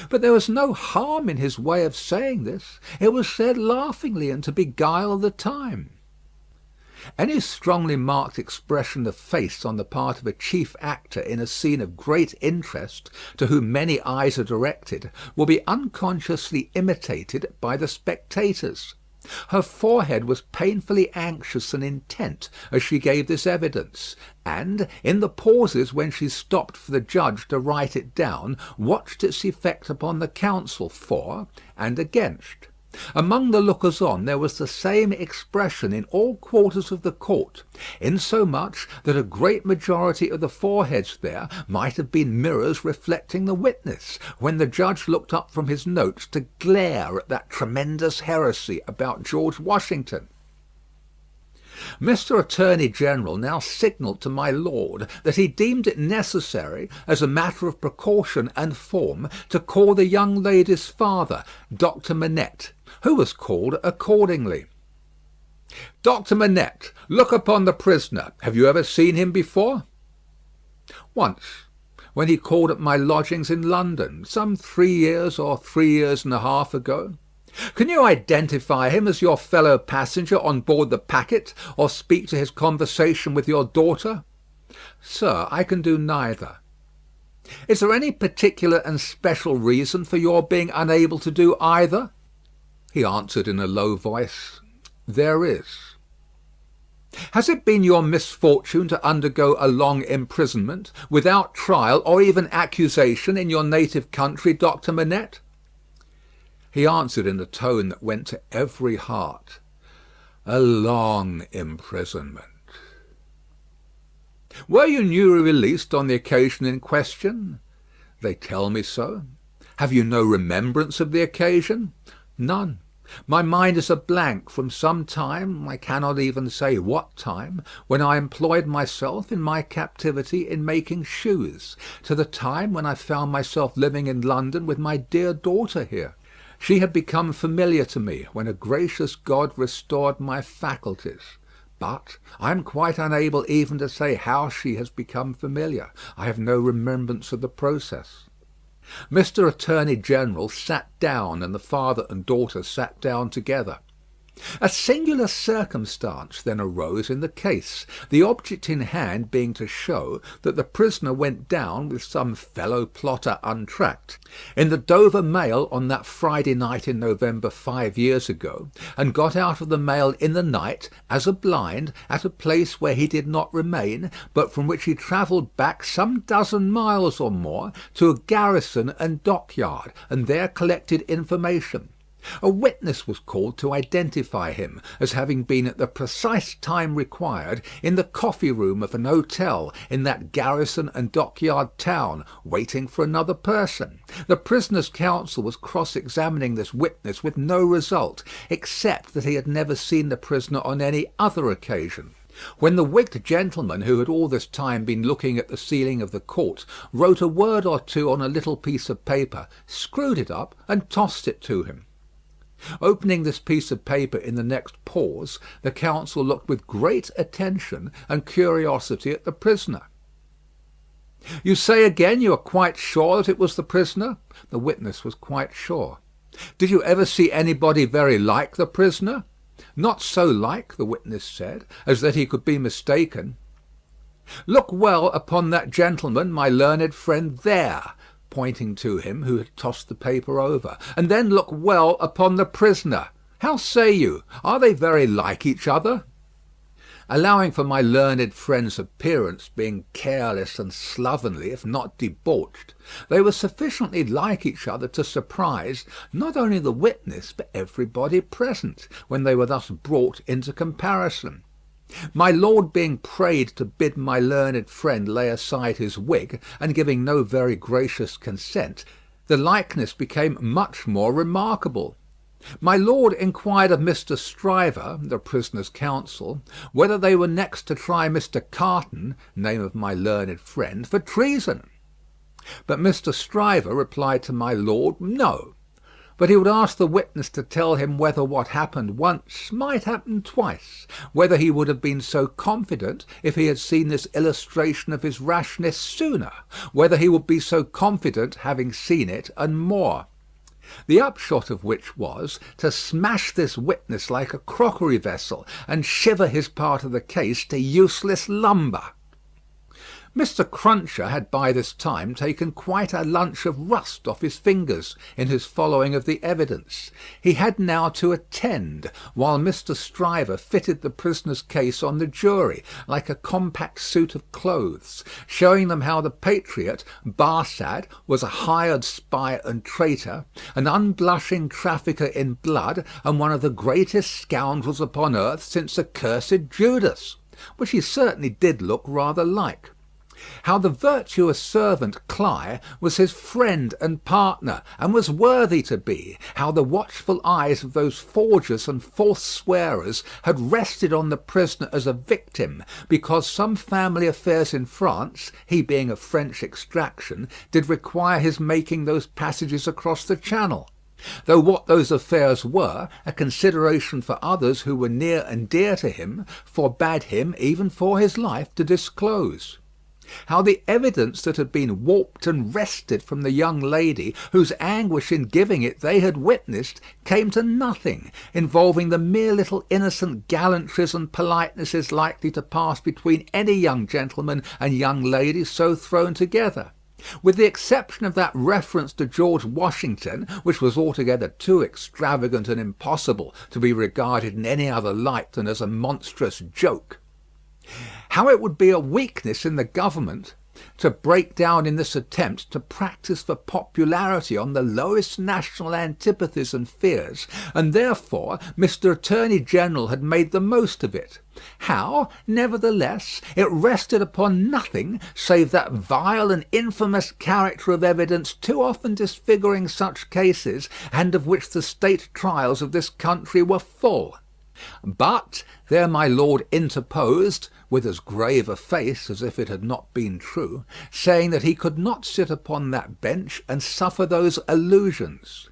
[SPEAKER 1] But there was no harm in his way of saying this. It was said laughingly and to beguile the time. Any strongly marked expression of face on the part of a chief actor in a scene of great interest, to whom many eyes are directed, will be unconsciously imitated by the spectators. Her forehead was painfully anxious and intent as she gave this evidence, and, in the pauses when she stopped for the judge to write it down, watched its effect upon the counsel for and against. Among the lookers-on there was the same expression in all quarters of the court, insomuch that a great majority of the foreheads there might have been mirrors reflecting the witness, when the judge looked up from his notes to glare at that tremendous heresy about George Washington. Mr. Attorney General now signalled to my lord that he deemed it necessary, as a matter of precaution and form, to call the young lady's father, Dr. Manette, who was called accordingly. Dr. Manette, look upon the prisoner. Have you ever seen him before? Once, when he called at my lodgings in London, some 3 years or 3 years and a half ago. Can you identify him as your fellow passenger on board the packet, or speak to his conversation with your daughter? Sir, I can do neither. Is there any particular and special reason for your being unable to do either? He answered in a low voice, There is. Has it been your misfortune to undergo a long imprisonment, without trial or even accusation, in your native country, Dr. Manette? He answered in a tone that went to every heart, A long imprisonment. Were you newly released on the occasion in question? They tell me so. Have you no remembrance of the occasion? None. My mind is a blank from some time, I cannot even say what time, when I employed myself in my captivity in making shoes, to the time when I found myself living in London with my dear daughter here. She had become familiar to me when a gracious God restored my faculties. But I am quite unable even to say how she has become familiar. I have no remembrance of the process. Mr. Attorney General sat down, and the father and daughter sat down together. A singular circumstance then arose in the case, the object in hand being to show that the prisoner went down with some fellow plotter untracked, in the Dover mail on that Friday night in November 5 years ago, and got out of the mail in the night, as a blind, at a place where he did not remain, but from which he travelled back some dozen miles or more to a garrison and dockyard, and there collected information. A witness was called to identify him as having been at the precise time required in the coffee room of an hotel in that garrison and dockyard town, waiting for another person. The prisoner's counsel was cross-examining this witness with no result, except that he had never seen the prisoner on any other occasion. When the wigged gentleman, who had all this time been looking at the ceiling of the court, wrote a word or two on a little piece of paper, screwed it up, and tossed it to him. Opening this piece of paper in the next pause, the counsel looked with great attention and curiosity at the prisoner. "You say again you are quite sure that it was the prisoner?" The witness was quite sure. "Did you ever see anybody very like the prisoner?" "Not so like," the witness said, "as that he could be mistaken." "Look well upon that gentleman, my learned friend, there," pointing to him who had tossed the paper over, "and then look well upon the prisoner. How say you? Are they very like each other?" Allowing for my learned friend's appearance being careless and slovenly, if not debauched, they were sufficiently like each other to surprise not only the witness but everybody present, when they were thus brought into comparison. My lord being prayed to bid my learned friend lay aside his wig, and giving no very gracious consent, the likeness became much more remarkable. My lord inquired of Mr. Stryver, the prisoner's counsel, whether they were next to try Mr. Carton, name of my learned friend, for treason. But Mr. Stryver replied to my lord, no, but he would ask the witness to tell him whether what happened once might happen twice, whether he would have been so confident if he had seen this illustration of his rashness sooner, whether he would be so confident having seen it, and more. The upshot of which was to smash this witness like a crockery vessel, and shiver his part of the case to useless lumber. Mr. Cruncher had by this time taken quite a lunch of rust off his fingers in his following of the evidence. He had now to attend, while Mr. Stryver fitted the prisoner's case on the jury, like a compact suit of clothes, showing them how the patriot, Barsad, was a hired spy and traitor, an unblushing trafficker in blood, and one of the greatest scoundrels upon earth since accursed Judas, which he certainly did look rather like. How the virtuous servant Cly was his friend and partner, and was worthy to be. How the watchful eyes of those forgers and false swearers had rested on the prisoner as a victim, because some family affairs in France, he being of French extraction, did require his making those passages across the Channel. Though what those affairs were, a consideration for others who were near and dear to him, forbade him, even for his life, to disclose. How the evidence that had been warped and wrested from the young lady, whose anguish in giving it they had witnessed, came to nothing, involving the mere little innocent gallantries and politenesses likely to pass between any young gentleman and young lady so thrown together. With the exception of that reference to George Washington, which was altogether too extravagant and impossible to be regarded in any other light than as a monstrous joke. How it would be a weakness in the government to break down in this attempt to practise for popularity on the lowest national antipathies and fears, and therefore Mr. Attorney General had made the most of it. How, nevertheless, it rested upon nothing save that vile and infamous character of evidence too often disfiguring such cases, and of which the state trials of this country were full. But there my lord interposed, with as grave a face as if it had not been true, saying that he could not sit upon that bench and suffer those allusions.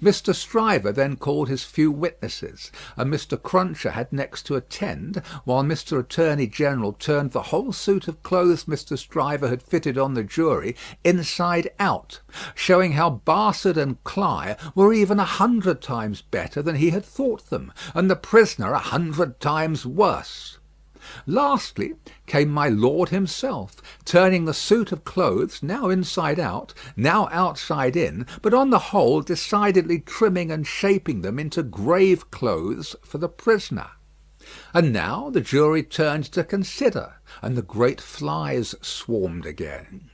[SPEAKER 1] Mr. Stryver then called his few witnesses, and Mr. Cruncher had next to attend, while Mr. Attorney General turned the whole suit of clothes Mr. Stryver had fitted on the jury inside out, showing how Barsad and Cly were even 100 times better than he had thought them, and the prisoner 100 times worse. Lastly came my lord himself, turning the suit of clothes, now inside out, now outside in, but on the whole decidedly trimming and shaping them into grave clothes for the prisoner. And now the jury turned to consider, and the great flies swarmed again.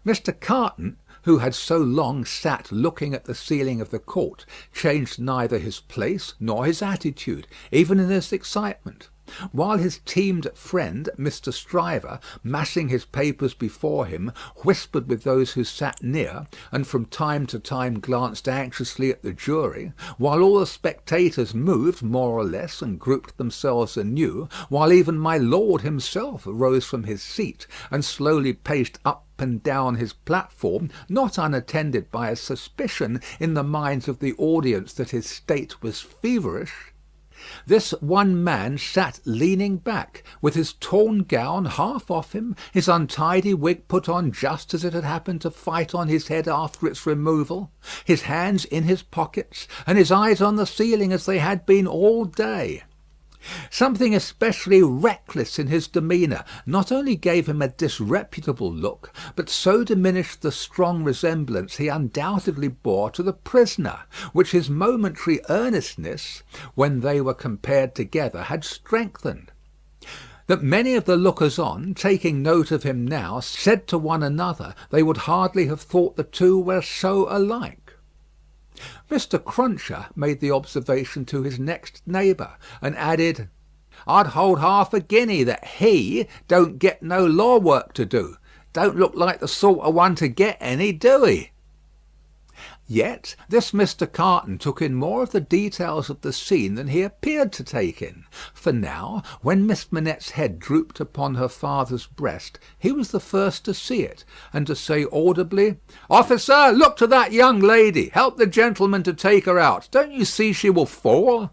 [SPEAKER 1] Mr. Carton, who had so long sat looking at the ceiling of the court, changed neither his place nor his attitude, even in his excitement. While his teamed friend, Mr. Stryver, massing his papers before him, whispered with those who sat near, and from time to time glanced anxiously at the jury, while all the spectators moved more or less and grouped themselves anew, while even my lord himself rose from his seat and slowly paced up and down his platform, not unattended by a suspicion in the minds of the audience that his state was feverish, this one man sat leaning back, with his torn gown half off him, his untidy wig put on just as it had happened to fight on his head after its removal, his hands in his pockets, and his eyes on the ceiling as they had been all day. Something especially reckless in his demeanour not only gave him a disreputable look, but so diminished the strong resemblance he undoubtedly bore to the prisoner, which his momentary earnestness, when they were compared together, had strengthened. That many of the lookers-on, taking note of him now, said to one another they would hardly have thought the two were so alike. Mr. Cruncher made the observation to his next neighbour, and added, "I'd hold half a guinea that he don't get no law work to do. Don't look like the sort of one to get any, do he?" Yet this Mr. Carton took in more of the details of the scene than he appeared to take in; for now, when Miss Manette's head drooped upon her father's breast, he was the first to see it, and to say audibly, "Officer, look to that young lady. Help the gentleman to take her out. Don't you see she will fall?"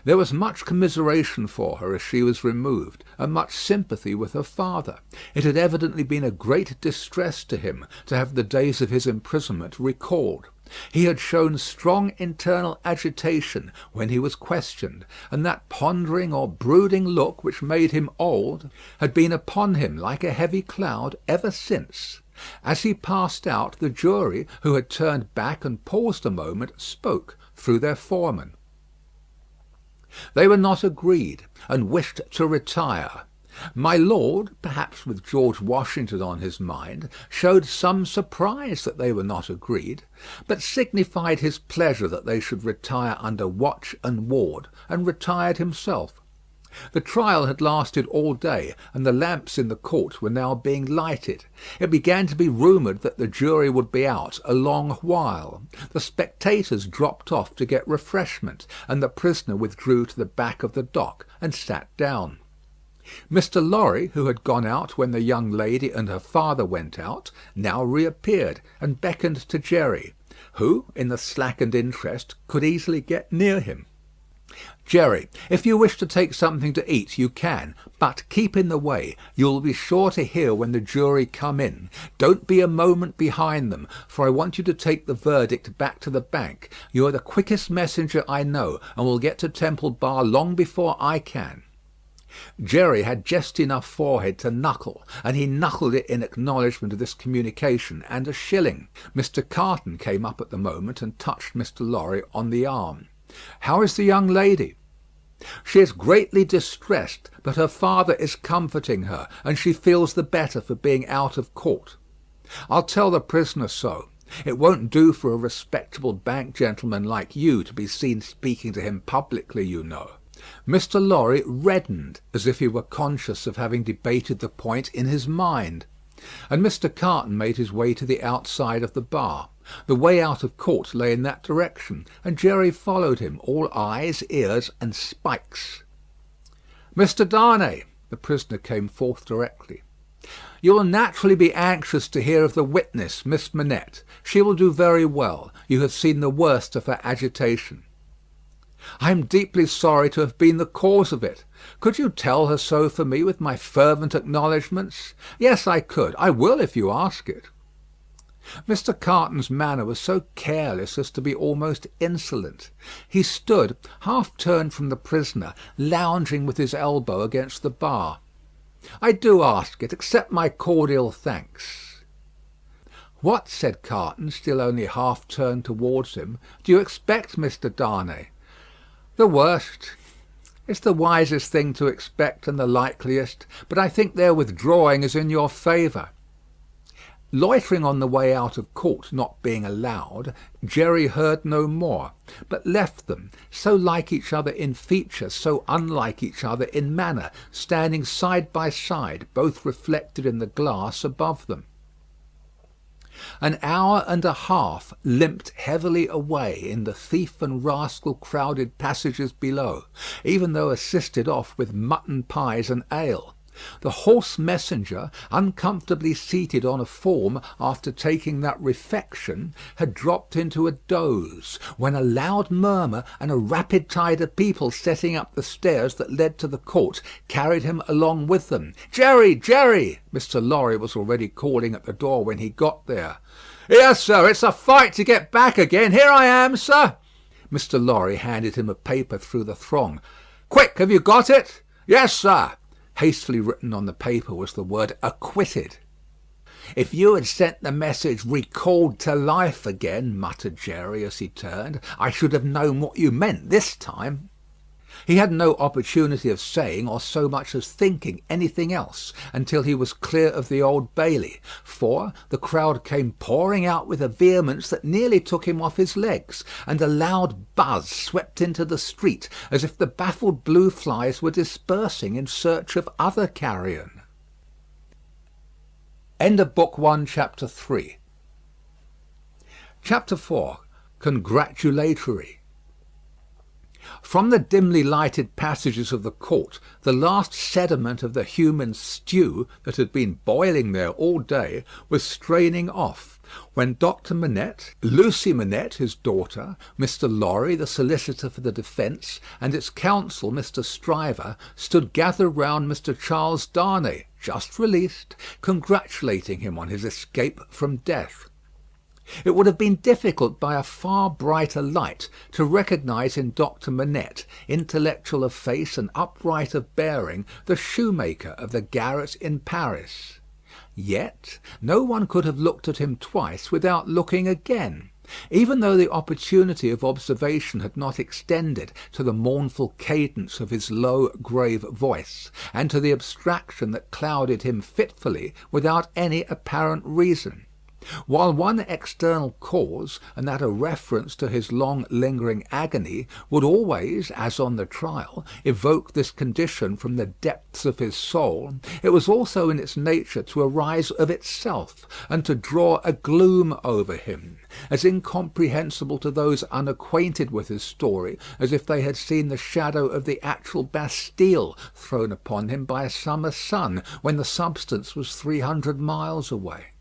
[SPEAKER 1] There was much commiseration for her as she was removed, and much sympathy with her father. It had evidently been a great distress to him to have the days of his imprisonment recalled. He had shown strong internal agitation when he was questioned, and that pondering or brooding look which made him old had been upon him like a heavy cloud ever since. As he passed out, the jury, who had turned back and paused a moment, spoke through their foreman. They were not agreed, and wished to retire. My lord, perhaps with George Washington on his mind, showed some surprise that they were not agreed, but signified his pleasure that they should retire under watch and ward, and retired himself. The trial had lasted all day, and the lamps in the court were now being lighted. It began to be rumoured that the jury would be out a long while. The spectators dropped off to get refreshment, and the prisoner withdrew to the back of the dock and sat down. Mr. Lorry, who had gone out when the young lady and her father went out, now reappeared and beckoned to Jerry, who, in the slackened interest, could easily get near him. "Jerry, if you wish to take something to eat, you can, but keep in the way. You will be sure to hear when the jury come in. Don't be a moment behind them, for I want you to take the verdict back to the bank. You are the quickest messenger I know, and will get to Temple Bar long before I can." Jerry had just enough forehead to knuckle, and he knuckled it in acknowledgment of this communication and a shilling. Mr. Carton came up at the moment and touched Mr. Lorry on the arm. "How is the young lady?" "She is greatly distressed, but her father is comforting her, and she feels the better for being out of court. I'll tell the prisoner so. It won't do for a respectable bank gentleman like you to be seen speaking to him publicly, you know." Mr. Lorry reddened, as if he were conscious of having debated the point in his mind, and Mr. Carton made his way to the outside of the bar. The way out of court lay in that direction, and Jerry followed him, all eyes, ears, and spikes. "Mr. Darnay!" The prisoner came forth directly. You will naturally be anxious to hear of the witness, Miss Manette. She will do very well. You have seen the worst of her agitation. I am deeply sorry to have been the cause of it. Could you tell her so for me with my fervent acknowledgments? Yes, I could. I will if you ask it. Mr. Carton's manner was so careless as to be almost insolent. He stood, half turned from the prisoner, lounging with his elbow against the bar. I do ask it. Accept my cordial thanks. What, said Carton, still only half turned towards him, do you expect, Mr. Darnay? The worst. It's the wisest thing to expect, and the likeliest, but I think their withdrawing is in your favour. Loitering on the way out of court not being allowed, Jerry heard no more, but left them, so like each other in feature, so unlike each other in manner, standing side by side, both reflected in the glass above them. An hour and a half limped heavily away in the thief and rascal crowded passages below, even though assisted off with mutton pies and ale. The horse messenger, uncomfortably seated on a form after taking that refection, had dropped into a doze, when a loud murmur and a rapid tide of people setting up the stairs that led to the court carried him along with them. "Jerry! Jerry!" Mr. Lorry was already calling at the door when he got there. "Yes, sir, it's a fight to get back again. Here I am, sir." Mr. Lorry handed him a paper through the throng. "Quick, have you got it?" "Yes, sir." Hastily written on the paper was the word "acquitted." "If you had sent the message 'recalled to life' again," muttered Jerry as he turned, "I should have known what you meant this time." He had no opportunity of saying, or so much as thinking, anything else, until he was clear of the Old Bailey, for the crowd came pouring out with a vehemence that nearly took him off his legs, and a loud buzz swept into the street, as if the baffled blue flies were dispersing in search of other carrion. End of Book 1, Chapter 3. Chapter 4. Congratulatory. From the dimly lighted passages of the court, the last sediment of the human stew that had been boiling there all day was straining off, when Dr. Manette, Lucy Manette, his daughter, Mr. Lorry, the solicitor for the defence, and its counsel, Mr. Stryver, stood gathered round Mr. Charles Darnay, just released, congratulating him on his escape from death. It would have been difficult by a far brighter light to recognise in Dr. Manette, intellectual of face and upright of bearing, the shoemaker of the garret in Paris. Yet no one could have looked at him twice without looking again, even though the opportunity of observation had not extended to the mournful cadence of his low, grave voice, and to the abstraction that clouded him fitfully without any apparent reason. While one external cause, and that a reference to his long lingering agony, would always, as on the trial, evoke this condition from the depths of his soul, it was also in its nature to arise of itself, and to draw a gloom over him, as incomprehensible to those unacquainted with his story as if they had seen the shadow of the actual Bastille thrown upon him by a summer sun, when the substance was 300 miles away.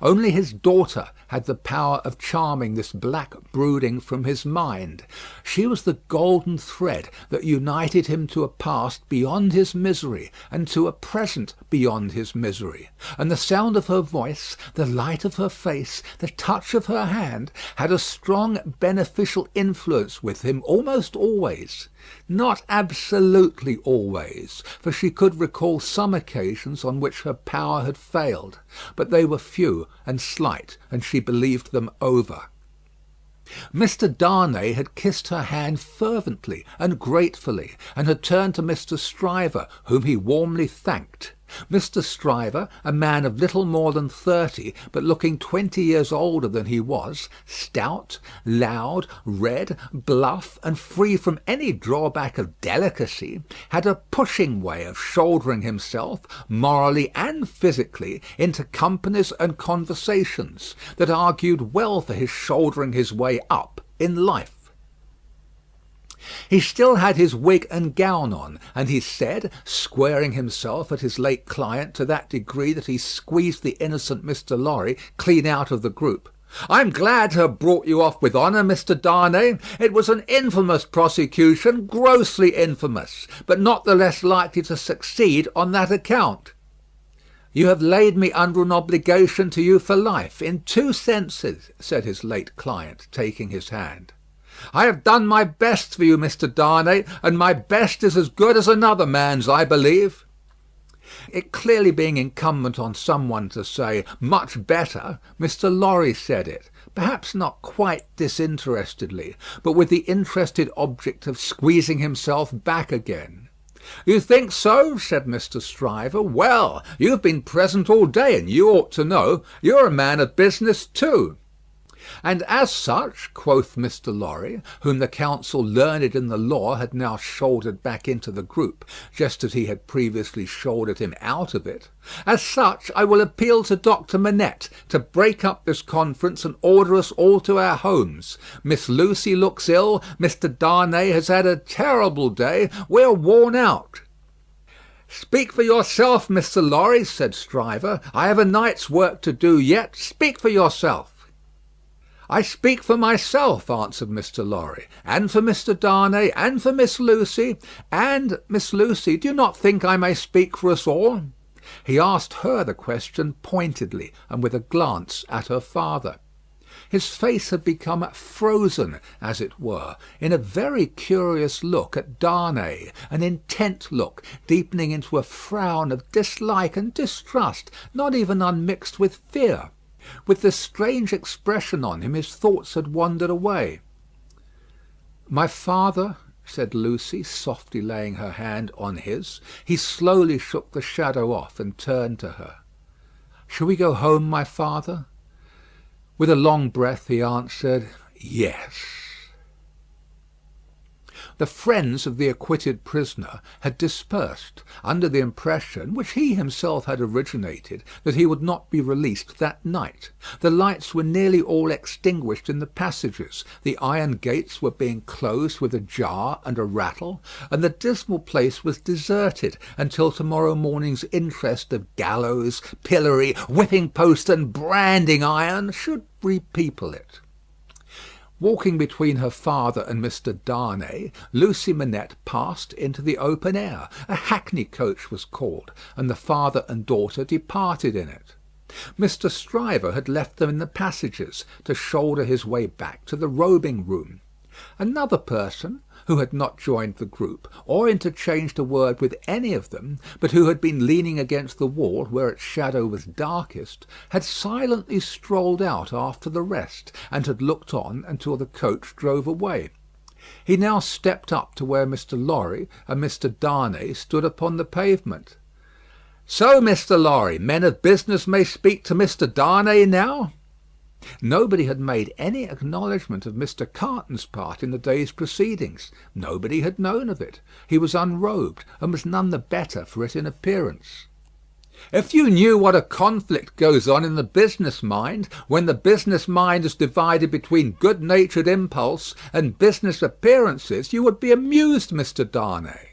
[SPEAKER 1] Only his daughter had the power of charming this black brooding from his mind. She was the golden thread that united him to a past beyond his misery, and to a present beyond his misery; and the sound of her voice, the light of her face, the touch of her hand, had a strong beneficial influence with him almost always. Not absolutely always, for she could recall some occasions on which her power had failed, but they were few and slight, and she believed them over. Mr. Darnay had kissed her hand fervently and gratefully, and had turned to Mr. Stryver, whom he warmly thanked. Mr. Stryver, a man of little more than 30, but looking 20 years older than he was, stout, loud, red, bluff, and free from any drawback of delicacy, had a pushing way of shouldering himself, morally and physically, into companies and conversations, that argued well for his shouldering his way up in life. He still had his wig and gown on, and he said, squaring himself at his late client to that degree that he squeezed the innocent Mr. Lorry clean out of the group, "I'm glad to have brought you off with honour, Mr. Darnay. It was an infamous prosecution, grossly infamous, but not the less likely to succeed on that account." "You have laid me under an obligation to you for life, in two senses," said his late client, taking his hand. "I have done my best for you, Mr. Darnay, and my best is as good as another man's, I believe." It clearly being incumbent on some one to say "much better," Mr. Lorry said it, perhaps not quite disinterestedly, but with the interested object of squeezing himself back again. "You think so?" said Mr. Stryver. "Well, you've been present all day, and you ought to know. You're a man of business too." "And as such," quoth Mr. Lorry, whom the counsel learned in the law had now shouldered back into the group, just as he had previously shouldered him out of it, "as such, I will appeal to Dr. Manette to break up this conference and order us all to our homes. Miss Lucy looks ill. Mr. Darnay has had a terrible day. We're worn out." "Speak for yourself, Mr. Lorry," said Stryver. "I have a night's work to do yet. Speak for yourself." "I speak for myself," answered Mr. Lorry, "and for Mr. Darnay, and for Miss Lucy, and, Miss Lucy, do you not think I may speak for us all?" He asked her the question pointedly, and with a glance at her father. His face had become frozen, as it were, in a very curious look at Darnay, an intent look, deepening into a frown of dislike and distrust, not even unmixed with fear. With this strange expression on him, his thoughts had wandered away. "My father," said Lucy, softly laying her hand on his. He slowly shook the shadow off and turned to her. "Shall we go home, my father?" With a long breath he answered, "Yes." The friends of the acquitted prisoner had dispersed, under the impression, which he himself had originated, that he would not be released that night. The lights were nearly all extinguished in the passages, the iron gates were being closed with a jar and a rattle, and the dismal place was deserted until to-morrow morning's interest of gallows, pillory, whipping post, and branding iron should repeople it. Walking between her father and Mr. Darnay, Lucy Manette passed into the open air. A hackney coach was called, and the father and daughter departed in it. Mr. Stryver had left them in the passages to shoulder his way back to the robing room. Another person, who had not joined the group, or interchanged a word with any of them, but who had been leaning against the wall where its shadow was darkest, had silently strolled out after the rest, and had looked on until the coach drove away. He now stepped up to where Mr. Lorry and Mr. Darnay stood upon the pavement. "So, Mr. Lorry, men of business may speak to Mr. Darnay now?" Nobody had made any acknowledgment of Mr. Carton's part in the day's proceedings. Nobody had known of it. He was unrobed, and was none the better for it in appearance. "If you knew what a conflict goes on in the business mind, when the business mind is divided between good-natured impulse and business appearances, you would be amused, Mr. Darnay."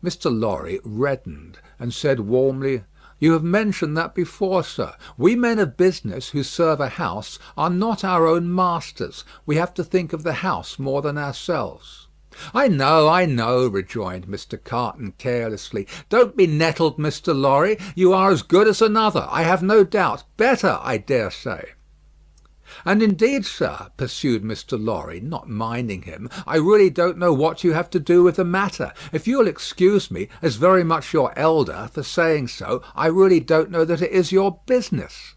[SPEAKER 1] Mr. Lorry reddened, and said warmly, "You have mentioned that before, sir. We men of business who serve a house are not our own masters. We have to think of the house more than ourselves." I know," rejoined Mr. Carton carelessly. "Don't be nettled, Mr. Lorry. You are as good as another, I have no doubt. Better, I dare say." "And indeed, sir," pursued Mr. Lorry, not minding him, "I really don't know what you have to do with the matter. If you'll excuse me, as very much your elder, for saying so, I really don't know that it is your business."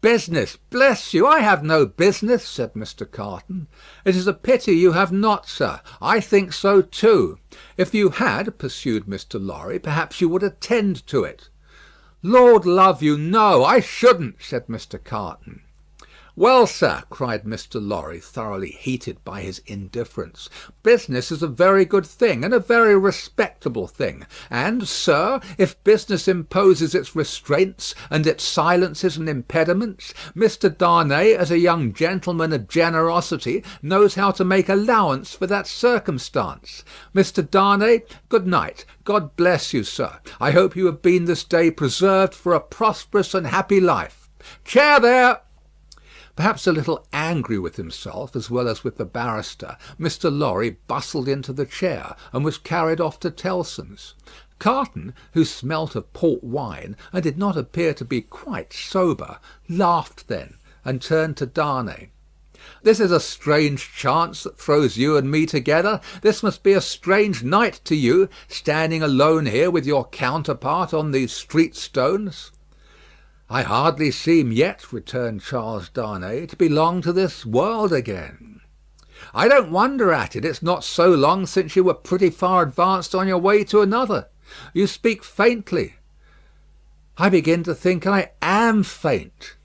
[SPEAKER 1] "Business! Bless you, I have no business," said Mr. Carton. "It is a pity you have not, sir. I think so too. If you had," pursued Mr. Lorry, "perhaps you would attend to it." "Lord love you, no, I shouldn't," said Mr. Carton. "Well, sir," cried Mr. Lorry, thoroughly heated by his indifference, "business is a very good thing, and a very respectable thing; and, sir, if business imposes its restraints and its silences and impediments, Mr. Darnay, as a young gentleman of generosity, knows how to make allowance for that circumstance. Mr. Darnay, good night. God bless you, sir. I hope you have been this day preserved for a prosperous and happy life. Chair there!" Perhaps a little angry with himself as well as with the barrister, Mr. Lorry bustled into the chair, and was carried off to Tellson's. Carton, who smelt of port wine, and did not appear to be quite sober, laughed then, and turned to Darnay. "This is a strange chance that throws you and me together. This must be a strange night to you, standing alone here with your counterpart on these street stones." "I hardly seem yet," returned Charles Darnay, "to belong to this world again." "I don't wonder at it. It's not so long since you were pretty far advanced on your way to another. You speak faintly." "I begin to think I am faint."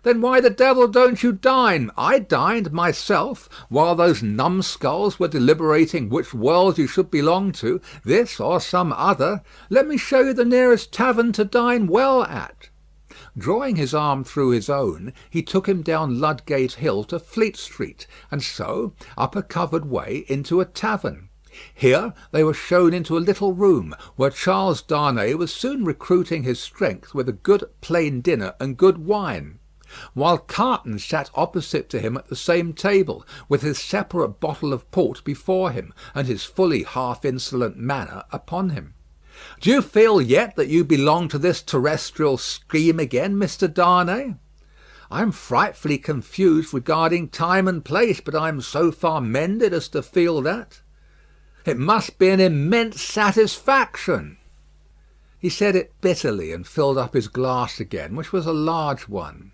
[SPEAKER 1] "Then why the devil don't you dine? I dined myself, while those numbskulls were deliberating which world you should belong to, this or some other. Let me show you the nearest tavern to dine well at." Drawing his arm through his own, he took him down Ludgate Hill to Fleet Street, and so up a covered way into a tavern. Here they were shown into a little room, where Charles Darnay was soon recruiting his strength with a good plain dinner and good wine, while Carton sat opposite to him at the same table, with his separate bottle of port before him, and his fully half-insolent manner upon him. "Do you feel yet that you belong to this terrestrial scheme again, Mr. Darnay?" "I am frightfully confused regarding time and place, but I am so far mended as to feel that." "It must be an immense satisfaction." He said it bitterly, and filled up his glass again, which was a large one.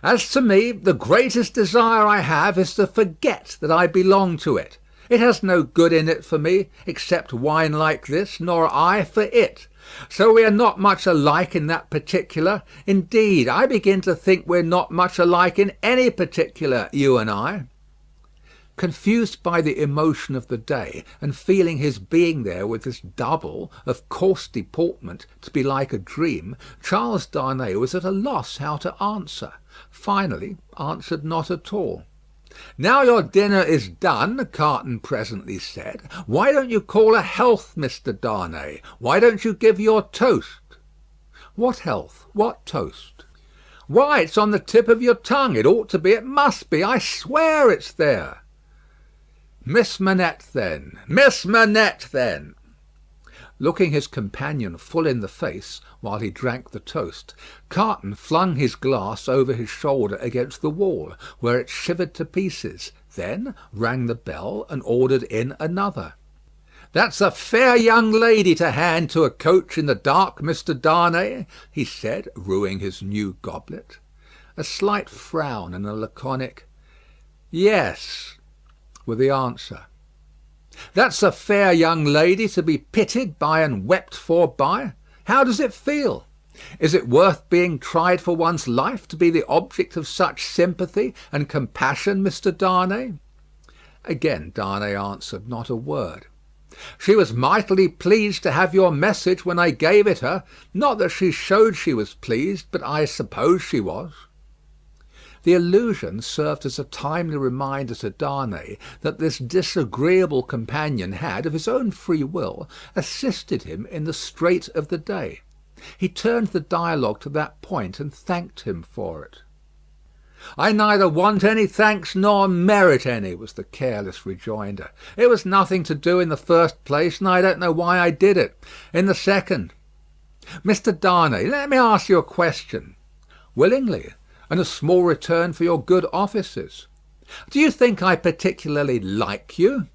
[SPEAKER 1] "As to me, the greatest desire I have is to forget that I belong to it. It has no good in it for me, except wine like this, nor I for it. So we are not much alike in that particular. Indeed, I begin to think we're not much alike in any particular, you and I." Confused by the emotion of the day, and feeling his being there with this double of coarse deportment to be like a dream, Charles Darnay was at a loss how to answer. Finally answered not at all. "Now your dinner is done," Carton presently said, "why don't you call a health, Mr. Darnay? Why don't you give your toast?" "What health? What toast?" "Why, it's on the tip of your tongue. It ought to be. It must be. I swear it's there." "Miss Manette, then. Miss Manette, then." Looking his companion full in the face while he drank the toast, Carton flung his glass over his shoulder against the wall, where it shivered to pieces, then rang the bell and ordered in another. "That's a fair young lady to hand to a coach in the dark, Mr. Darnay," he said, rueing his new goblet. A slight frown and a laconic "Yes," were the answer. "That's a fair young lady to be pitied by and wept for by. How does it feel? Is it worth being tried for one's life to be the object of such sympathy and compassion, Mr. Darnay?" Again Darnay answered not a word. "She was mightily pleased to have your message when I gave it her. Not that she showed she was pleased, but I suppose she was." The allusion served as a timely reminder to Darnay that this disagreeable companion had, of his own free will, assisted him in the strait of the day. He turned the dialogue to that point and thanked him for it. "I neither want any thanks nor merit any," was the careless rejoinder. "It was nothing to do in the first place, and I don't know why I did it in the second. Mr. Darnay, let me ask you a question." "Willingly, and a small return for your good offices." "Do you think I particularly like you?"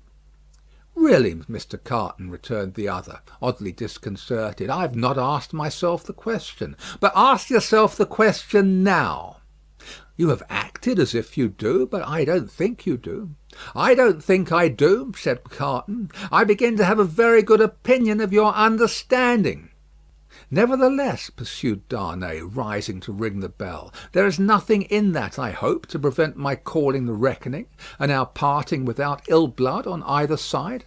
[SPEAKER 1] "Really, Mr. Carton," returned the other, oddly disconcerted, "I have not asked myself the question." "But ask yourself the question now." "You have acted as if you do, but I don't think you do." "I don't think I do," said Carton. "I begin to have a very good opinion of your understanding." "Nevertheless," pursued Darnay, rising to ring the bell, "there is nothing in that, I hope, to prevent my calling the reckoning, and our parting without ill blood on either side?"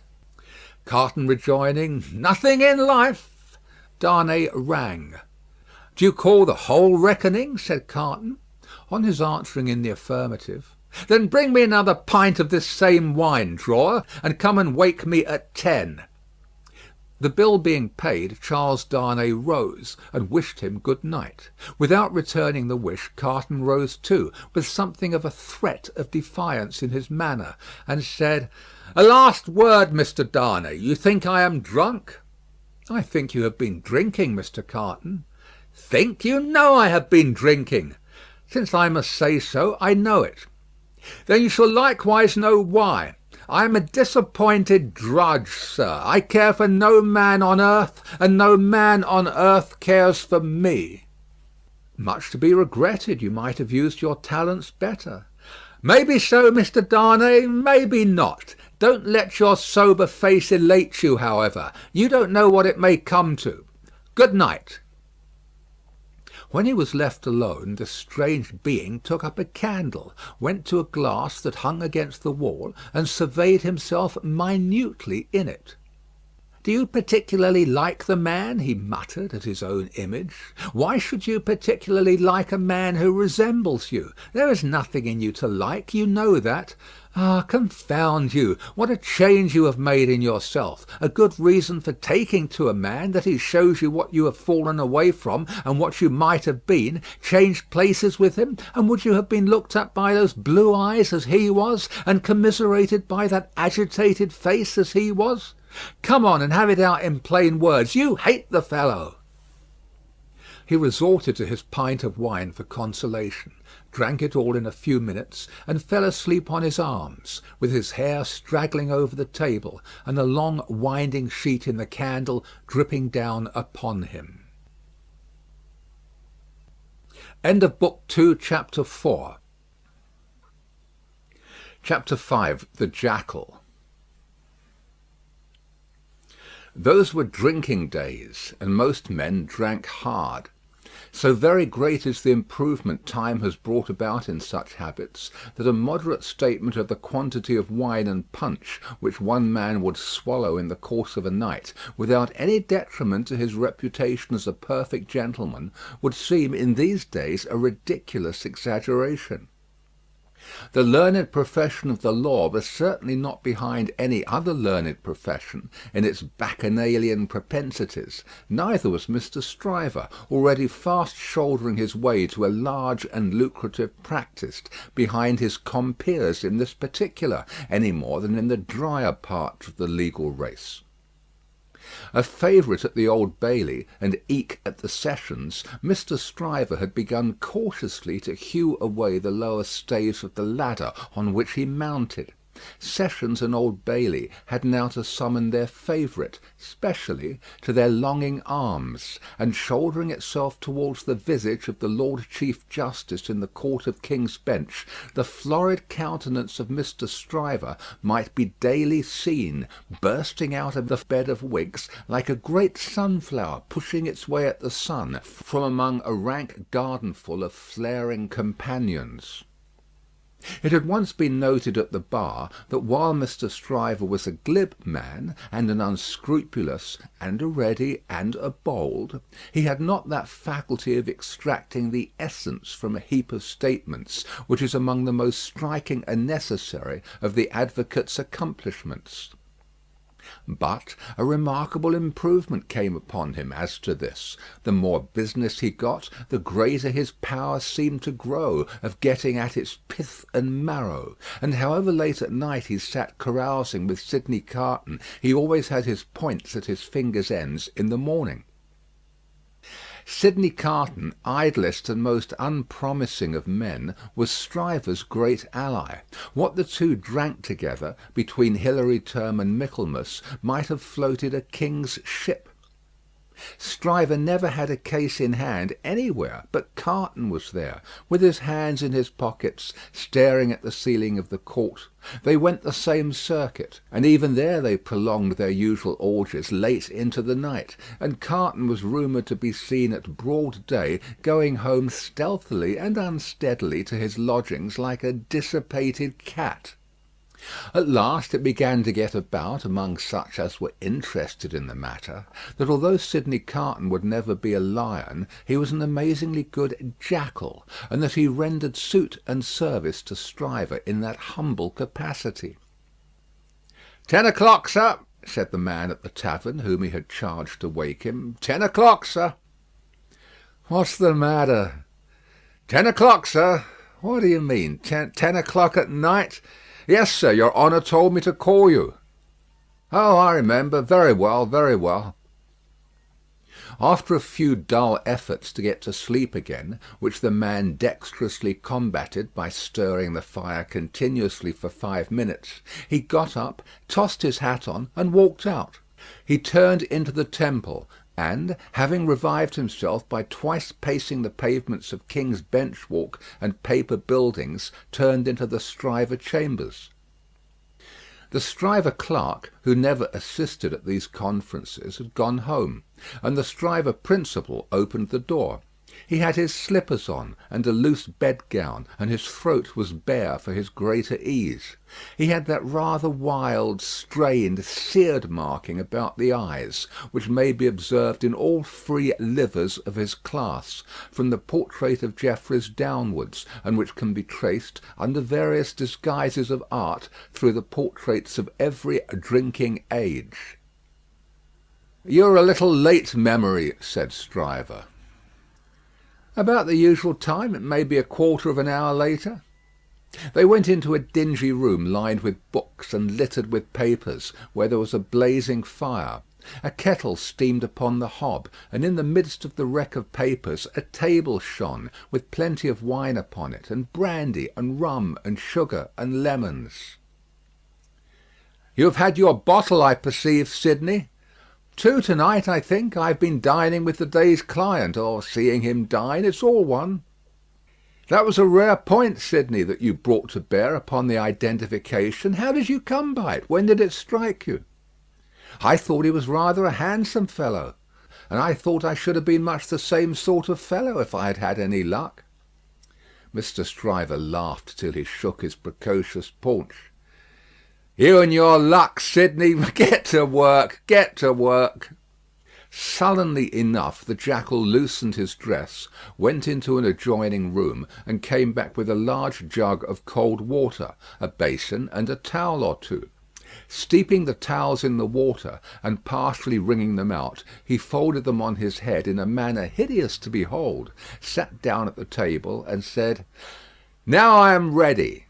[SPEAKER 1] Carton rejoining, "Nothing in life," Darnay rang. "Do you call the whole reckoning?" said Carton. On his answering in the affirmative, "Then bring me another pint of this same wine, drawer, and come and wake me at 10." The bill being paid, Charles Darnay rose, and wished him good night. Without returning the wish, Carton rose too, with something of a threat of defiance in his manner, and said, "A last word, Mr. Darnay. You think I am drunk?" "I think you have been drinking, Mr. Carton." "Think! You know I have been drinking." "Since I must say so, I know it." "Then you shall likewise know why. I am a disappointed drudge, sir. I care for no man on earth, and no man on earth cares for me." "Much to be regretted. You might have used your talents better." "Maybe so, Mr. Darnay, maybe not. Don't let your sober face elate you, however. You don't know what it may come to. Good night." When he was left alone, the strange being took up a candle, went to a glass that hung against the wall, and surveyed himself minutely in it. "Do you particularly like the man?" he muttered at his own image. "Why should you particularly like a man who resembles you? There is nothing in you to like, you know that. Ah, confound you! What a change you have made in yourself! A good reason for taking to a man, that he shows you what you have fallen away from, and what you might have been. Change places with him, and would you have been looked at by those blue eyes as he was, and commiserated by that agitated face as he was? Come on, and have it out in plain words. You hate the fellow." He resorted to his pint of wine for consolation, drank it all in a few minutes, and fell asleep on his arms, with his hair straggling over the table, and a long winding sheet in the candle dripping down upon him. End of Book 2, Chapter 4. Chapter 5. The Jackal. Those were drinking days, and most men drank hard. So very great is the improvement time has brought about in such habits, that a moderate statement of the quantity of wine and punch which one man would swallow in the course of a night, without any detriment to his reputation as a perfect gentleman, would seem in these days a ridiculous exaggeration. The learned profession of the law was certainly not behind any other learned profession in its bacchanalian propensities. Neither was Mr. Stryver, already fast shouldering his way to a large and lucrative practice, behind his compeers in this particular, any more than in the drier parts of the legal race. A favourite at the Old Bailey, and eke at the Sessions, Mr. Stryver had begun cautiously to hew away the lower staves of the ladder on which he mounted. Sessions and Old Bailey had now to summon their favourite, specially, to their longing arms, and shouldering itself towards the visage of the Lord Chief Justice in the Court of King's Bench, the florid countenance of Mr. Stryver might be daily seen, bursting out of the bed of wigs like a great sunflower pushing its way at the sun from among a rank gardenful of flaring companions. It had once been noted at the bar that while Mr. Stryver was a glib man, and an unscrupulous, and a ready, and a bold, he had not that faculty of extracting the essence from a heap of statements which is among the most striking and necessary of the advocate's accomplishments. But a remarkable improvement came upon him as to this. The more business he got, the greater his power seemed to grow of getting at its pith and marrow; and however late at night he sat carousing with Sidney Carton, he always had his points at his fingers' ends in the morning. Sidney Carton, idlest and most unpromising of men, was Stryver's great ally. What the two drank together, between Hilary Term and Michaelmas, might have floated a king's ship. Stryver never had a case in hand anywhere, but Carton was there, with his hands in his pockets, staring at the ceiling of the court. They went the same circuit, and even there they prolonged their usual orgies late into the night, and Carton was rumoured to be seen at broad day going home stealthily and unsteadily to his lodgings like a dissipated cat. At last it began to get about, among such as were interested in the matter, that although Sidney Carton would never be a lion, he was an amazingly good jackal, and that he rendered suit and service to Stryver in that humble capacity. 10 o'clock, sir," said the man at the tavern, whom he had charged to wake him. 10 o'clock, sir." "What's the matter?" "10 o'clock, sir." "What do you mean? 10 o'clock at night?" "Yes, sir. Your honour told me to call you." "Oh, I remember. Very well, very well." After a few dull efforts to get to sleep again, which the man dexterously combated by stirring the fire continuously for 5 minutes, he got up, tossed his hat on, and walked out. He turned into the Temple, and, having revived himself by twice pacing the pavements of King's Bench Walk and Paper Buildings, turned into the Stryver chambers. The Stryver clerk, who never assisted at these conferences, had gone home, and the Stryver principal opened the door. He had his slippers on, and a loose bedgown, and his throat was bare for his greater ease. He had that rather wild, strained, seared marking about the eyes, which may be observed in all free livers of his class, from the portrait of Jeffreys downwards, and which can be traced, under various disguises of art, through the portraits of every drinking age. "You're a little late, Memory," said Stryver. "About the usual time. It may be a quarter of an hour later." They went into a dingy room lined with books and littered with papers, where there was a blazing fire. A kettle steamed upon the hob, and in the midst of the wreck of papers a table shone, with plenty of wine upon it, and brandy, and rum, and sugar, and lemons. "You have had your bottle, I perceive, Sidney." "2 to-night, I think. I have been dining with the day's client, or seeing him dine. It's all one." "That was a rare point, Sidney, that you brought to bear upon the identification. How did you come by it? When did it strike you?" "I thought he was rather a handsome fellow, and I thought I should have been much the same sort of fellow if I had had any luck." Mr. Stryver laughed till he shook his precocious paunch. "You and your luck, Sidney. Get to work, get to work." Sullenly enough the jackal loosened his dress, went into an adjoining room, and came back with a large jug of cold water, a basin, and a towel or two. Steeping the towels in the water, and partially wringing them out, he folded them on his head in a manner hideous to behold, sat down at the table, and said, "Now I am ready."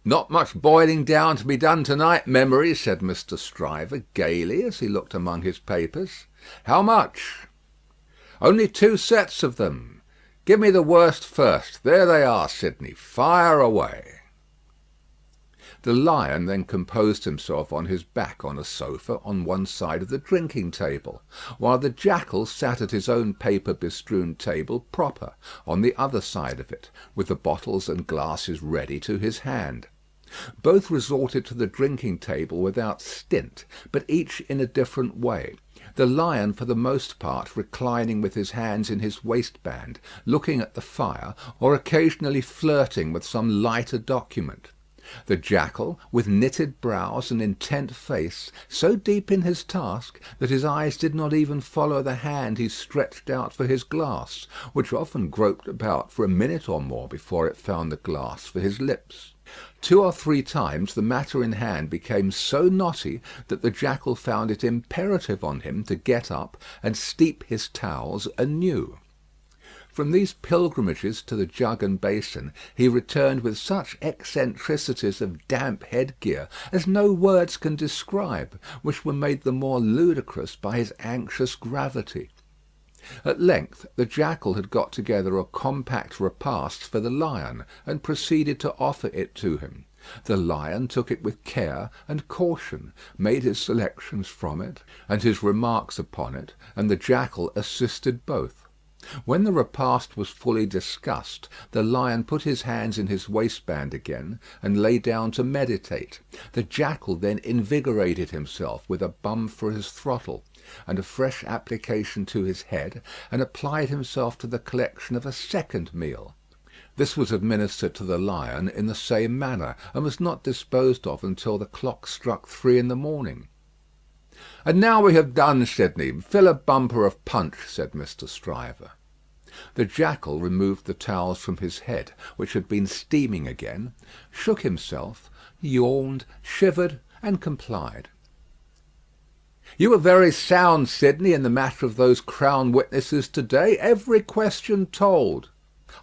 [SPEAKER 1] "Not much boiling down to be done to-night, Memory," said Mr. Stryver, gaily, as he looked among his papers. "How much?" "Only 2 sets of them. Give me the worst first. There they are, Sidney. Fire away." The lion then composed himself on his back on a sofa on one side of the drinking table, while the jackal sat at his own paper-bestrewn table proper, on the other side of it, with the bottles and glasses ready to his hand. Both resorted to the drinking table without stint, but each in a different way, the lion for the most part reclining with his hands in his waistband, looking at the fire, or occasionally flirting with some lighter document. The jackal, with knitted brows and intent face, so deep in his task that his eyes did not even follow the hand he stretched out for his glass, which often groped about for a minute or more before it found the glass for his lips. 2 or 3 times the matter in hand became so knotty that the jackal found it imperative on him to get up and steep his towels anew. From these pilgrimages to the jug and basin he returned with such eccentricities of damp headgear as no words can describe, which were made the more ludicrous by his anxious gravity. At length the jackal had got together a compact repast for the lion, and proceeded to offer it to him. The lion took it with care and caution, made his selections from it, and his remarks upon it, and the jackal assisted both. When the repast was fully discussed, the lion put his hands in his waistband again, and lay down to meditate. The jackal then invigorated himself with a bum for his throttle, and a fresh application to his head, and applied himself to the collection of a second meal. This was administered to the lion in the same manner, and was not disposed of until the clock struck 3 in the morning. "And now we have done, Sidney, fill a bumper of punch," said Mr. Stryver. The jackal removed the towels from his head, which had been steaming again, shook himself, yawned, shivered, and complied. "You were very sound, Sidney, in the matter of those Crown witnesses to day. Every question told."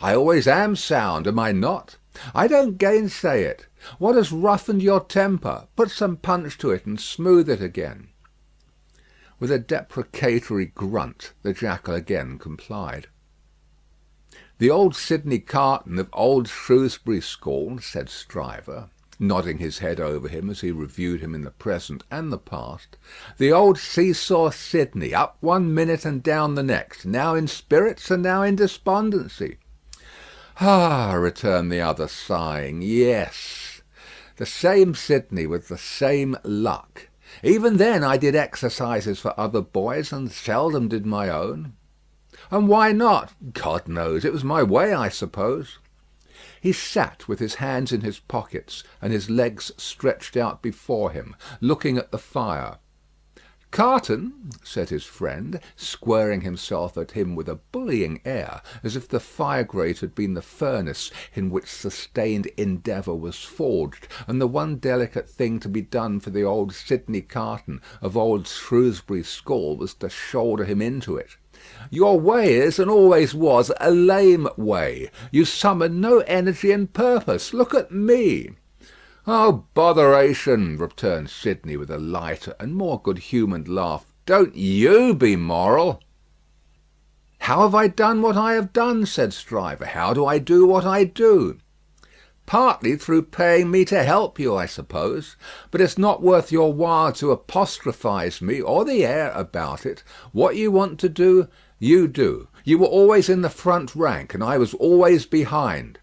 [SPEAKER 1] "I always am sound, am I not? I don't gainsay it. What has roughened your temper? Put some punch to it and smooth it again." With a deprecatory grunt, the jackal again complied. "The old Sidney Carton of old Shrewsbury School," said Stryver, nodding his head over him as he reviewed him in the present and the past. "The old seesaw Sidney, up one minute and down the next, now in spirits and now in despondency." "Ah," returned the other, sighing, "yes. The same Sidney with the same luck. Even then I did exercises for other boys, and seldom did my own." "And why not?" "God knows. It was my way, I suppose." He sat with his hands in his pockets and his legs stretched out before him, looking at the fire. "Carton," said his friend, squaring himself at him with a bullying air, as if the fire-grate had been the furnace in which sustained endeavour was forged, and the one delicate thing to be done for the old Sidney Carton of old Shrewsbury School was to shoulder him into it. "Your way is, and always was, a lame way. You summon no energy and purpose. Look at me." "Oh, botheration," returned Sidney with a lighter and more good-humoured laugh. "Don't you be moral." "How have I done what I have done?" said Stryver. "How do I do what I do?" "Partly through paying me to help you, I suppose. But it's not worth your while to apostrophise me or the air about it. What you want to do, you do. You were always in the front rank, and I was always behind.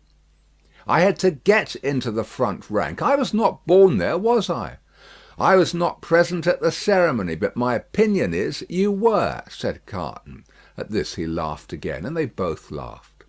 [SPEAKER 1] I had to get into the front rank. I was not born there, was I? I was not present at the ceremony, but my opinion is you were," said Carton. At this he laughed again, and they both laughed.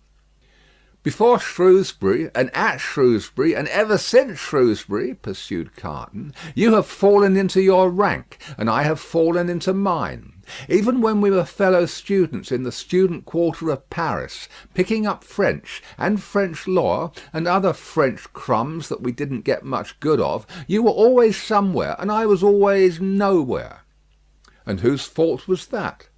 [SPEAKER 1] "Before Shrewsbury, and at Shrewsbury, and ever since Shrewsbury," pursued Carton, "you have fallen into your rank, and I have fallen into mine. Even when we were fellow students in the student quarter of Paris, picking up French, and French law, and other French crumbs that we didn't get much good of, you were always somewhere, and I was always nowhere." "And whose fault was that?"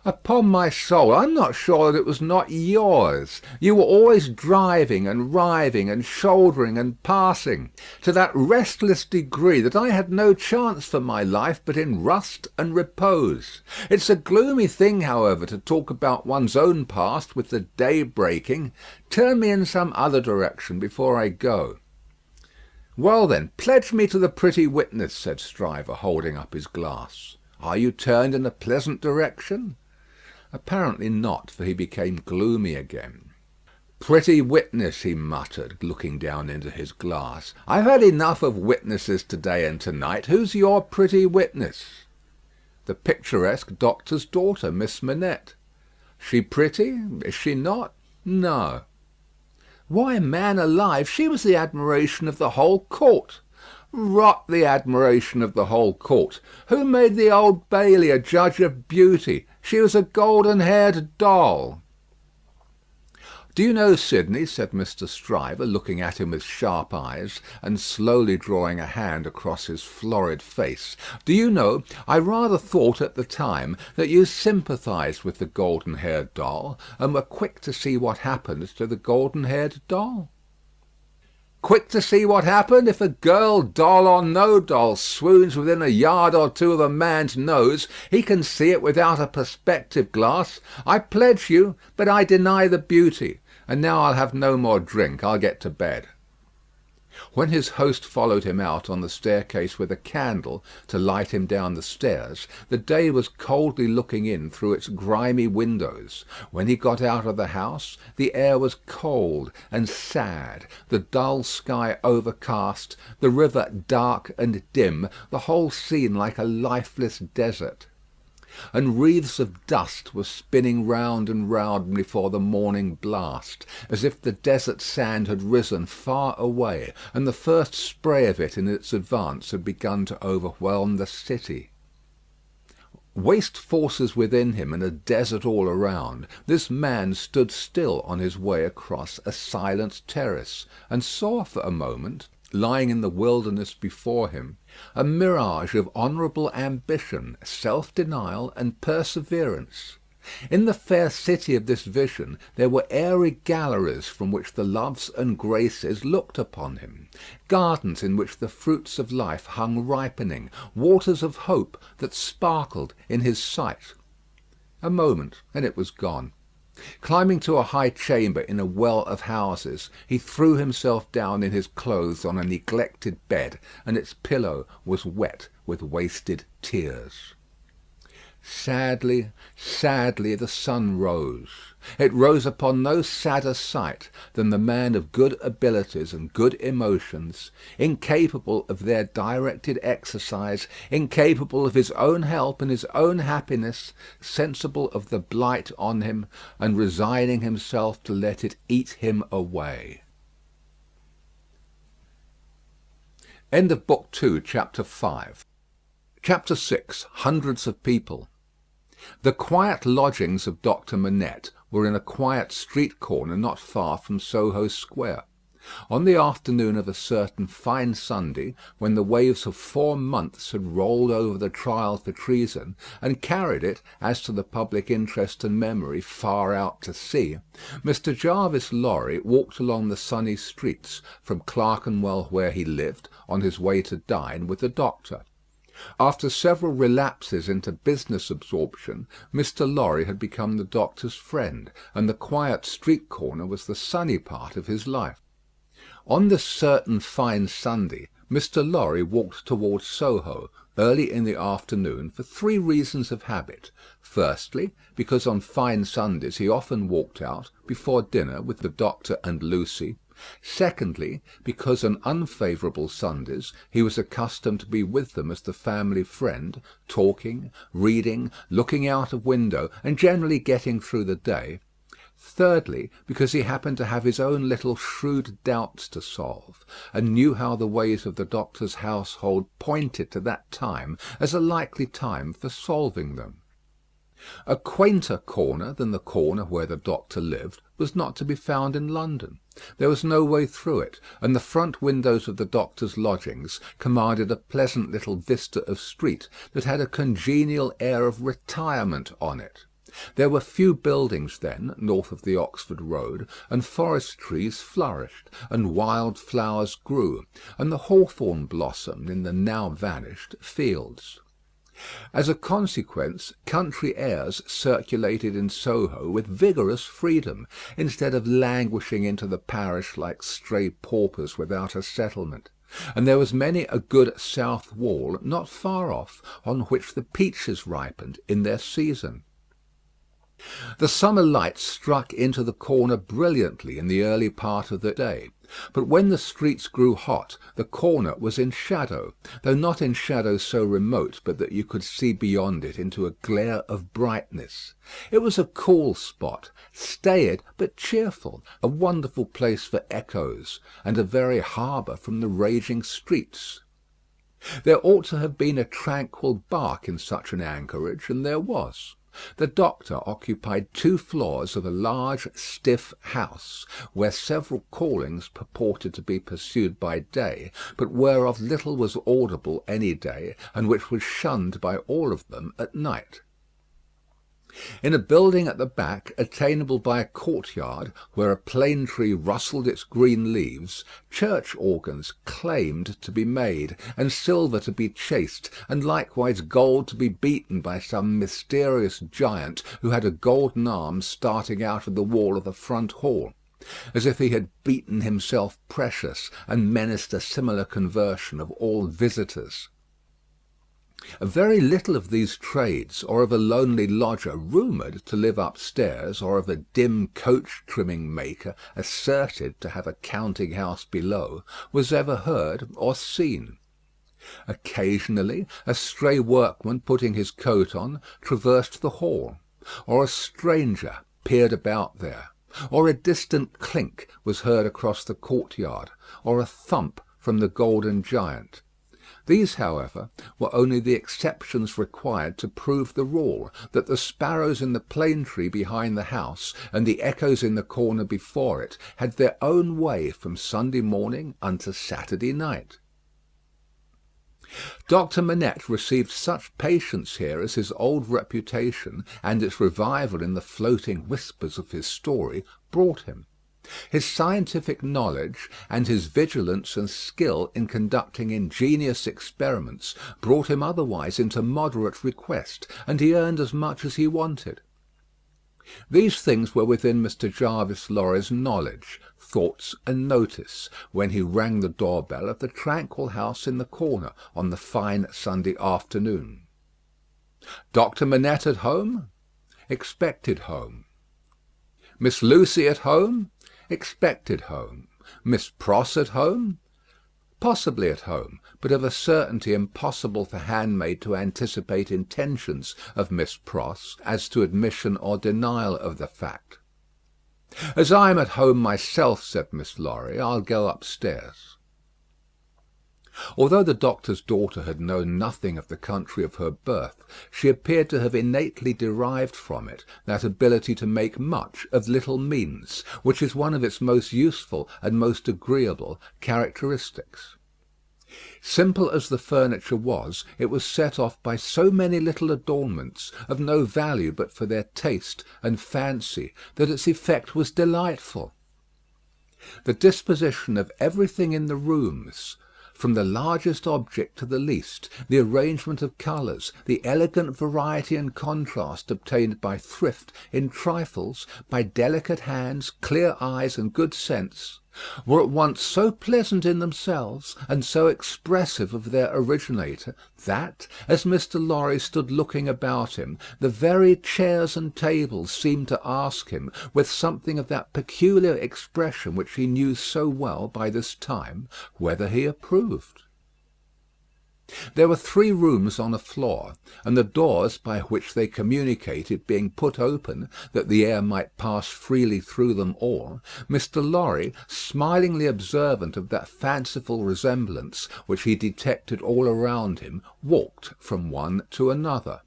[SPEAKER 1] "Upon my soul, I'm not sure that it was not yours. You were always driving and riving and shouldering and passing, to that restless degree that I had no chance for my life but in rust and repose. It's a gloomy thing, however, to talk about one's own past with the day breaking. Turn me in some other direction before I go." "Well, then, pledge me to the pretty witness," said Stryver, holding up his glass. "Are you turned in a pleasant direction?" Apparently not, for he became gloomy again. "Pretty witness," he muttered, looking down into his glass. "I've had enough of witnesses to-day and to-night. Who's your pretty witness?" "The picturesque doctor's daughter, Miss Manette." "She pretty? Is she not?" "No." "Why, man alive, she was the admiration of the whole court." "Rot the admiration of the whole court. Who made the Old Bailey a judge of beauty? She was a golden-haired doll." "Do you know, Sidney," said Mr. Stryver, looking at him with sharp eyes, and slowly drawing a hand across his florid face, "do you know, I rather thought at the time that you sympathised with the golden-haired doll, and were quick to see what happened to the golden-haired doll?" "Quick to see what happened? If a girl, doll or no doll, swoons within a yard or two of a man's nose, he can see it without a perspective glass. I pledge you, but I deny the beauty. And now I'll have no more drink. I'll get to bed." When his host followed him out on the staircase with a candle to light him down the stairs, the day was coldly looking in through its grimy windows. When he got out of the house, the air was cold and sad, the dull sky overcast, the river dark and dim, the whole scene like a lifeless desert. And wreaths of dust were spinning round and round before the morning blast, as if the desert sand had risen far away, and the first spray of it in its advance had begun to overwhelm the city. Waste forces within him and a desert all around, this man stood still on his way across a silent terrace, and saw for a moment, lying in the wilderness before him, a mirage of honourable ambition, self-denial, and perseverance. In the fair city of this vision there were airy galleries from which the loves and graces looked upon him, gardens in which the fruits of life hung ripening, waters of hope that sparkled in his sight. A moment, and it was gone. Climbing to a high chamber in a well of houses, he threw himself down in his clothes on a neglected bed, and its pillow was wet with wasted tears. Sadly, sadly the sun rose. It rose upon no sadder sight than the man of good abilities and good emotions, incapable of their directed exercise, incapable of his own help and his own happiness, sensible of the blight on him, and resigning himself to let it eat him away. End of Book 2, Chapter 5. Chapter 6. Hundreds of people. The quiet lodgings of Dr. Manette were in a quiet street corner not far from Soho Square. On the afternoon of a certain fine Sunday, when the waves of 4 months had rolled over the trial for treason, and carried it, as to the public interest and memory, far out to sea, Mr. Jarvis Lorry walked along the sunny streets from Clerkenwell, where he lived, on his way to dine with the doctor. After several relapses into business absorption, Mr. Lorry had become the doctor's friend, and the quiet street corner was the sunny part of his life. On this certain fine Sunday, Mr. Lorry walked towards Soho early in the afternoon for 3 reasons of habit. Firstly, because on fine Sundays he often walked out, before dinner, with the doctor and Lucy. Secondly, because on unfavourable Sundays he was accustomed to be with them as the family friend, talking, reading, looking out of window, and generally getting through the day. Thirdly, because he happened to have his own little shrewd doubts to solve, and knew how the ways of the doctor's household pointed to that time as a likely time for solving them. A quainter corner than the corner where the doctor lived was not to be found in London. There was no way through it, and the front windows of the doctor's lodgings commanded a pleasant little vista of street that had a congenial air of retirement on it. There were few buildings then, north of the Oxford Road, and forest trees flourished, and wild flowers grew, and the hawthorn blossomed in the now vanished fields. As a consequence, country airs circulated in Soho with vigorous freedom, instead of languishing into the parish like stray paupers without a settlement; and there was many a good south wall not far off, on which the peaches ripened in their season. The summer light struck into the corner brilliantly in the early part of the day, but when the streets grew hot the corner was in shadow, though not in shadow so remote but that you could see beyond it into a glare of brightness. It was a cool spot, staid but cheerful, a wonderful place for echoes, and a very harbour from the raging streets. There ought to have been a tranquil bark in such an anchorage, and there was. The doctor occupied 2 floors of a large stiff house, where several callings purported to be pursued by day, but whereof little was audible any day, and which was shunned by all of them at night. In a building at the back, attainable by a courtyard, where a plane tree rustled its green leaves, church organs claimed to be made, and silver to be chased, and likewise gold to be beaten by some mysterious giant who had a golden arm starting out of the wall of the front hall. as if he had beaten himself precious, and menaced a similar conversion of all visitors. A very little of these trades, or of a lonely lodger rumoured to live upstairs, or of a dim coach-trimming maker asserted to have a counting-house below, was ever heard or seen. Occasionally a stray workman putting his coat on traversed the hall, or a stranger peered about there, or a distant clink was heard across the courtyard, or a thump from the Golden Giant. These, however, were only the exceptions required to prove the rule, that the sparrows in the plane tree behind the house, and the echoes in the corner before it, had their own way from Sunday morning unto Saturday night. Dr. Manette received such patience here as his old reputation, and its revival in the floating whispers of his story, brought him. His scientific knowledge, and his vigilance and skill in conducting ingenious experiments, brought him otherwise into moderate request, and he earned as much as he wanted. These things were within Mr. Jarvis Lorry's knowledge, thoughts, and notice, when he rang the door-bell of the tranquil house in the corner on the fine Sunday afternoon. Dr. Manette at home? Expected home. Miss Lucy at home? Expected home. Miss Pross at home? Possibly at home, but of a certainty impossible for handmaid to anticipate intentions of Miss Pross as to admission or denial of the fact. "As I am at home myself," said Miss Lorry, "I'll go upstairs." Although the doctor's daughter had known nothing of the country of her birth, she appeared to have innately derived from it that ability to make much of little means, which is one of its most useful and most agreeable characteristics. Simple as the furniture was, it was set off by so many little adornments, of no value but for their taste and fancy, that its effect was delightful. The disposition of everything in the rooms, from the largest object to the least, the arrangement of colours, the elegant variety and contrast obtained by thrift in trifles, by delicate hands, clear eyes, and good sense, were at once so pleasant in themselves, and so expressive of their originator, that, as Mr. Lorry stood looking about him, the very chairs and tables seemed to ask him, with something of that peculiar expression which he knew so well by this time, whether he approved. There were 3 rooms on a floor, and the doors by which they communicated being put open, that the air might pass freely through them all, Mr. Lorry, smilingly observant of that fanciful resemblance which he detected all around him, walked from one to another.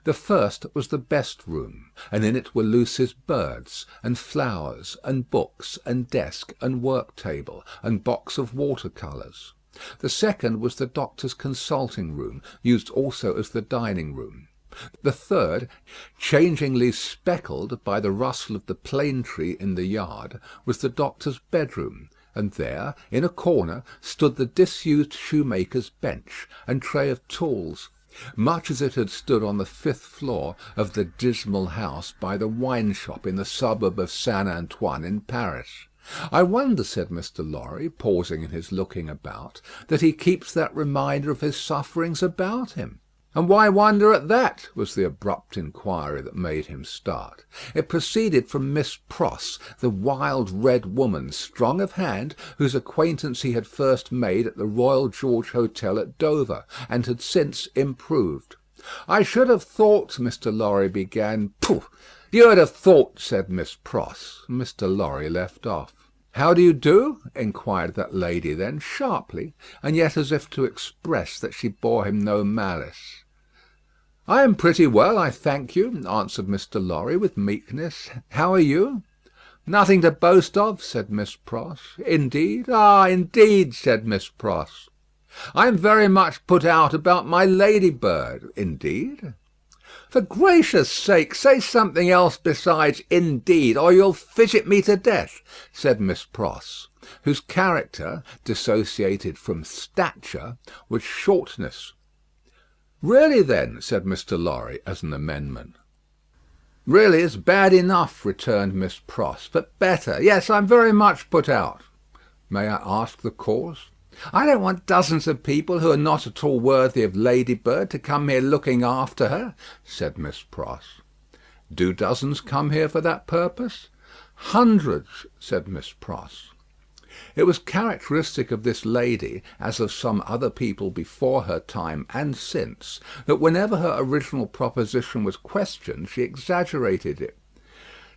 [SPEAKER 1] The first was the best room, and in it were Lucy's birds, and flowers, and books, and desk, and work-table, and box of water-colours. The second was the doctor's consulting room, used also as the dining room. The third, changingly speckled by the rustle of the plane tree in the yard, was the doctor's bedroom, and there, in a corner, stood the disused shoemaker's bench and tray of tools, much as it had stood on the 5th floor of the dismal house by the wine-shop in the suburb of Saint Antoine in Paris. "I wonder," said Mr. Lorry, pausing in his looking about, "that he keeps that reminder of his sufferings about him." "And why wonder at that?" was the abrupt inquiry that made him start. It proceeded from Miss Pross, the wild red woman, strong of hand, whose acquaintance he had first made at the Royal George Hotel at Dover, and had since improved. "I should have thought," Mr. Lorry began. "Pooh! You would have thought," said Miss Pross. Mr. Lorry left off. "How do you do?" inquired that lady then, sharply, and yet as if to express that she bore him no malice. "I am pretty well, I thank you," answered Mr. Lorry, with meekness. "How are you?" "Nothing to boast of," said Miss Pross. "Indeed?" "Ah, indeed," said Miss Pross. "I am very much put out about my ladybird." "Indeed?" "For gracious sake, say something else besides 'indeed,' or you'll fidget me to death," said Miss Pross, whose character, dissociated from stature, was shortness. "Really, then," said Mr. Lorry, as an amendment. "Really, it's bad enough," returned Miss Pross, "but better. Yes, I'm very much put out." "May I ask the cause?" "I don't want dozens of people who are not at all worthy of Ladybird to come here looking after her," said Miss Pross. "Do dozens come here for that purpose?" "Hundreds," said Miss Pross. It was characteristic of this lady, as of some other people before her time and since, that whenever her original proposition was questioned, she exaggerated it.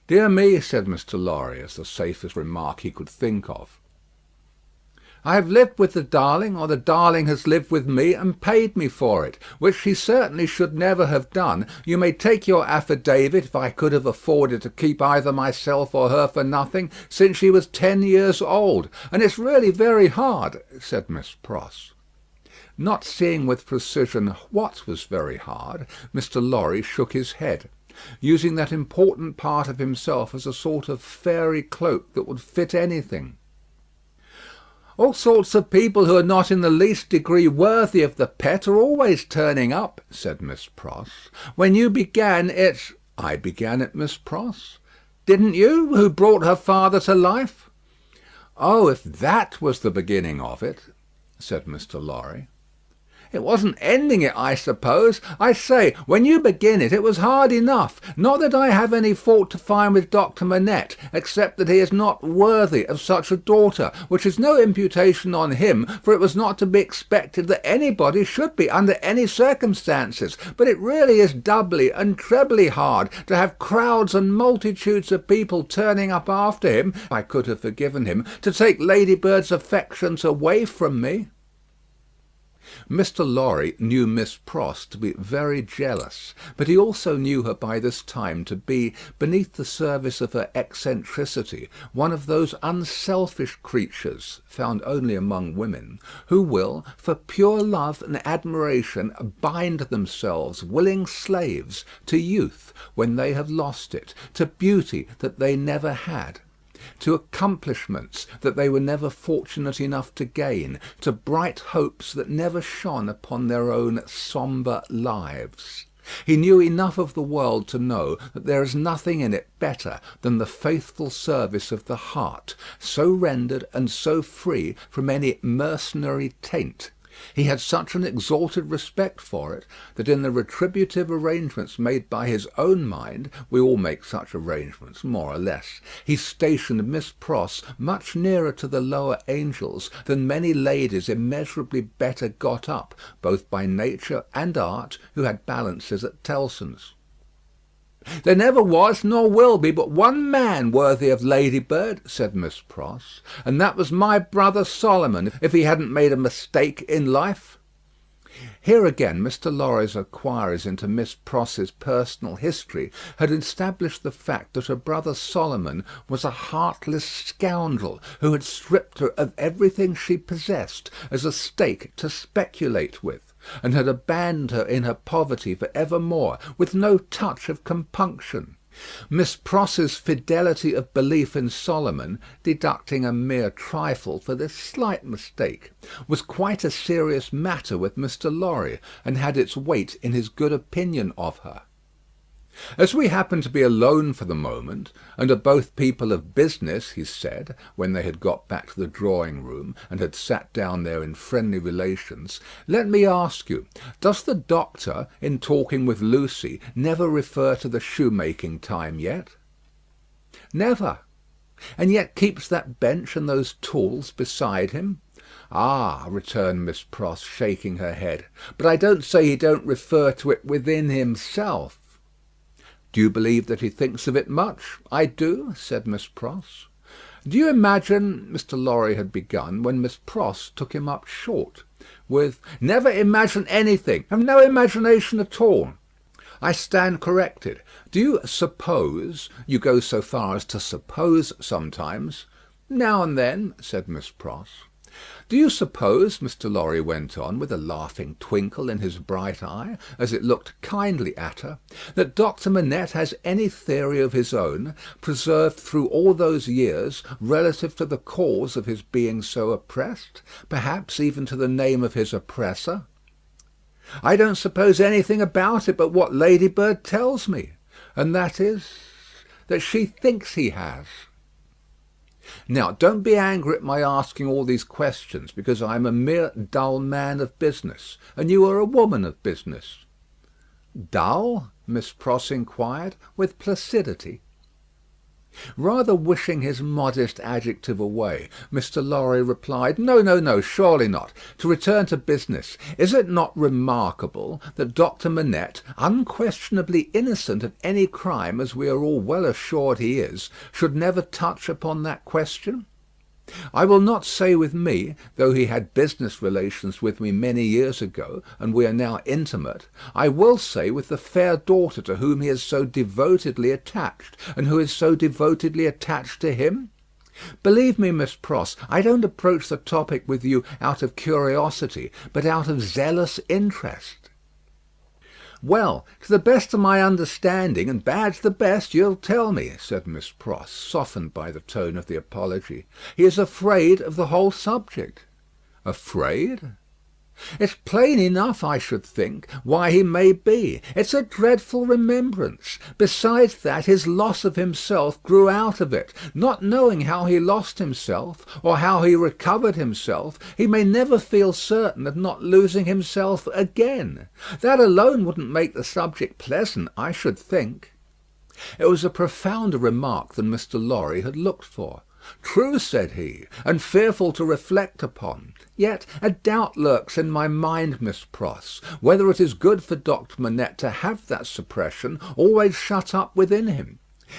[SPEAKER 1] "Dear me," said Mr. Lorry, as the safest remark he could think of, "I have lived with the darling, or the darling has lived with me and paid me for it, which she certainly should never have done. You may take your affidavit if I could have afforded to keep either myself or her for nothing since she was 10 years old. And it's really very hard," said Miss Pross. Not seeing with precision what was very hard, Mr. Lorry shook his head, using that important part of himself as a sort of fairy cloak that would fit anything. "All sorts of people who are not in the least degree worthy of the pet are always turning up," said Miss Pross. "When you began it—" "I began it, Miss Pross." "Didn't you, who brought her father to life?" "Oh, if that was the beginning of it," said Mr. Lorry. "It wasn't ending it, I suppose. I say, when you begin it, it was hard enough. Not that I have any fault to find with Dr. Manette, except that he is not worthy of such a daughter, which is no imputation on him, for it was not to be expected that anybody should be under any circumstances. But it really is doubly and trebly hard to have crowds and multitudes of people turning up after him, if I could have forgiven him, to take Ladybird's affections away from me." Mr. Lorry knew Miss Pross to be very jealous, but he also knew her by this time to be, beneath the surface of her eccentricity, one of those unselfish creatures, found only among women, who will, for pure love and admiration, bind themselves, willing slaves, to youth when they have lost it, to beauty that they never had, to accomplishments that they were never fortunate enough to gain, to bright hopes that never shone upon their own sombre lives. He knew enough of the world to know that there is nothing in it better than the faithful service of the heart, so rendered and so free from any mercenary taint. He had such an exalted respect for it, that in the retributive arrangements made by his own mind, we all make such arrangements, more or less, he stationed Miss Pross much nearer to the lower angels than many ladies immeasurably better got up, both by nature and art, who had balances at Tellson's. "There never was nor will be but one man worthy of Ladybird," said Miss Pross, "and that was my brother Solomon, if he hadn't made a mistake in life." Here again Mr. Lorry's inquiries into Miss Pross's personal history had established the fact that her brother Solomon was a heartless scoundrel who had stripped her of everything she possessed as a stake to speculate with, and had abandoned her in her poverty for evermore, with no touch of compunction. Miss Pross's fidelity of belief in Solomon, deducting a mere trifle for this slight mistake, was quite a serious matter with Mr. Lorry, and had its weight in his good opinion of her. "As we happen to be alone for the moment, and are both people of business," he said, when they had got back to the drawing-room, and had sat down there in friendly relations, "let me ask you, does the doctor, in talking with Lucy, never refer to the shoemaking time yet?" "Never." "And yet keeps that bench and those tools beside him?" "Ah," returned Miss Pross, shaking her head, "but I don't say he don't refer to it within himself." "Do you believe that he thinks of it much?" "I do," said Miss Pross. "Do you imagine—" Mr. Lorry had begun, when Miss Pross took him up short, with "Never imagine anything. Have no imagination at all." "I stand corrected. Do you suppose— you go so far as to suppose sometimes?" "Now and then," said Miss Pross. "Do you suppose," Mr. Lorry went on, with a laughing twinkle in his bright eye, as it looked kindly at her, "that Dr. Manette has any theory of his own, preserved through all those years, relative to the cause of his being so oppressed, perhaps even to the name of his oppressor?" "I don't suppose anything about it but what Ladybird tells me." And that is, that she thinks he has. Now, don't be angry at my asking all these questions, because I am a mere dull man of business, and you are a woman of business. Dull? Miss Pross inquired, with placidity. Rather wishing his modest adjective away, Mr. Lorry replied, No, surely not. To return to business, is it not remarkable that Dr. Manette, unquestionably innocent of any crime, as we are all well assured he is, should never touch upon that question? I will not say with me, though he had business relations with me many years ago, and we are now intimate, I will say with the fair daughter to whom he is so devotedly attached, and who is so devotedly attached to him. Believe me, Miss Pross, I don't approach the topic with you out of curiosity, but out of zealous interest. Well, to the best of my understanding, and bad's the best, you'll tell me, said Miss Pross, softened by the tone of the apology. He is afraid of the whole subject. Afraid? It's plain enough, I should think, why he may be. It's a dreadful remembrance. Besides that, his loss of himself grew out of it. Not knowing how he lost himself, or how he recovered himself, he may never feel certain of not losing himself again. That alone wouldn't make the subject pleasant, I should think. It was a profounder remark than Mr. Lorry had looked for. True, said he, and fearful to reflect upon. Yet a doubt lurks in my mind, Miss Pross, whether it is good for Dr. Manette to have that suppression always shut up within him.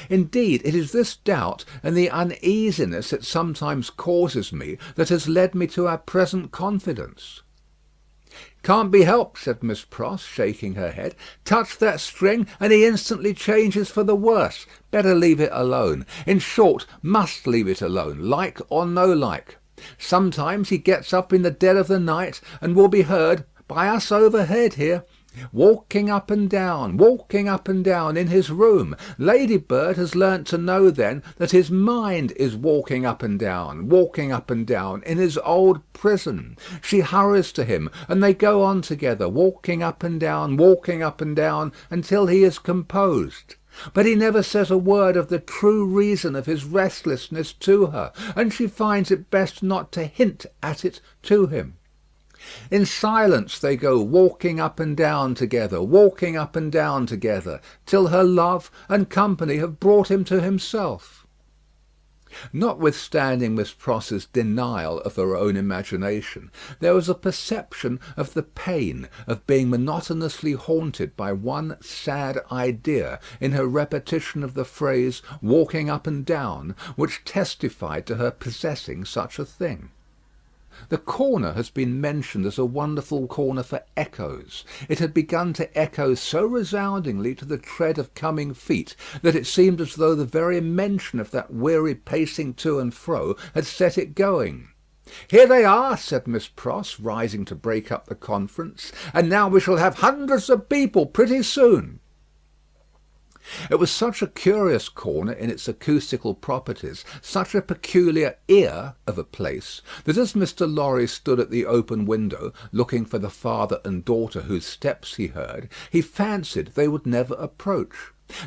[SPEAKER 1] Indeed, it is this doubt and the uneasiness it sometimes causes me that has led me to our present confidence. Can't be helped, said Miss Pross, shaking her head. Touch that string, and he instantly changes for the worse. Better leave it alone. In short, must leave it alone, like or no like. Sometimes he gets up in the dead of the night, and will be heard, by us overhead here, walking up and down in his room. Ladybird has learnt to know then that his mind is walking up and down in his old prison. She hurries to him, and they go on together, walking up and down, until he is composed. But he never says a word of the true reason of his restlessness to her, and she finds it best not to hint at it to him. In silence they go walking up and down together, till her love and company have brought him to himself. Notwithstanding Miss Pross's denial of her own imagination, there was a perception of the pain of being monotonously haunted by one sad idea in her repetition of the phrase walking up and down, which testified to her possessing such a thing. The corner has been mentioned as a wonderful corner for echoes. It had begun to echo so resoundingly to the tread of coming feet that it seemed as though the very mention of that weary pacing to and fro had set it going. "Here they are," said Miss Pross, rising to break up the conference, "and now we shall have hundreds of people pretty soon." It was such a curious corner in its acoustical properties, such a peculiar ear of a place, that as Mr. Lorry stood at the open window, looking for the father and daughter whose steps he heard, he fancied they would never approach.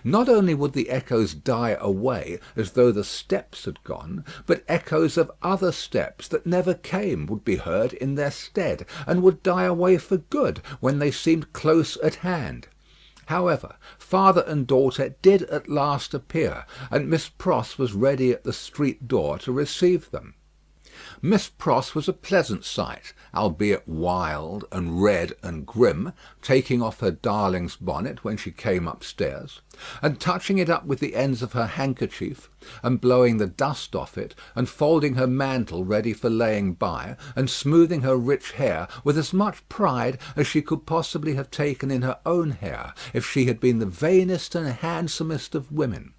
[SPEAKER 1] Not only would the echoes die away as though the steps had gone, but echoes of other steps that never came would be heard in their stead, and would die away for good when they seemed close at hand. However, father and daughter did at last appear, and Miss Pross was ready at the street door to receive them. Miss Pross was a pleasant sight, albeit wild and red and grim, taking off her darling's bonnet when she came upstairs, and touching it up with the ends of her handkerchief, and blowing the dust off it, and folding her mantle ready for laying by, and smoothing her rich hair with as much pride as she could possibly have taken in her own hair, if she had been the vainest and handsomest of women.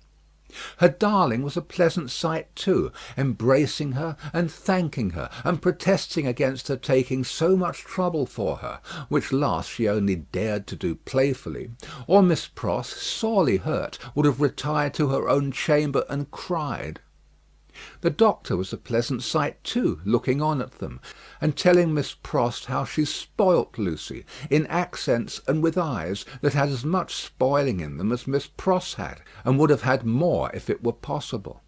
[SPEAKER 1] Her darling was a pleasant sight too, embracing her and thanking her, and protesting against her taking so much trouble for her, which last she only dared to do playfully, or Miss Pross, sorely hurt, would have retired to her own chamber and cried. The doctor was a pleasant sight too, looking on at them, and telling Miss Pross how she spoilt Lucy, in accents and with eyes that had as much spoiling in them as Miss Pross had, and would have had more if it were possible.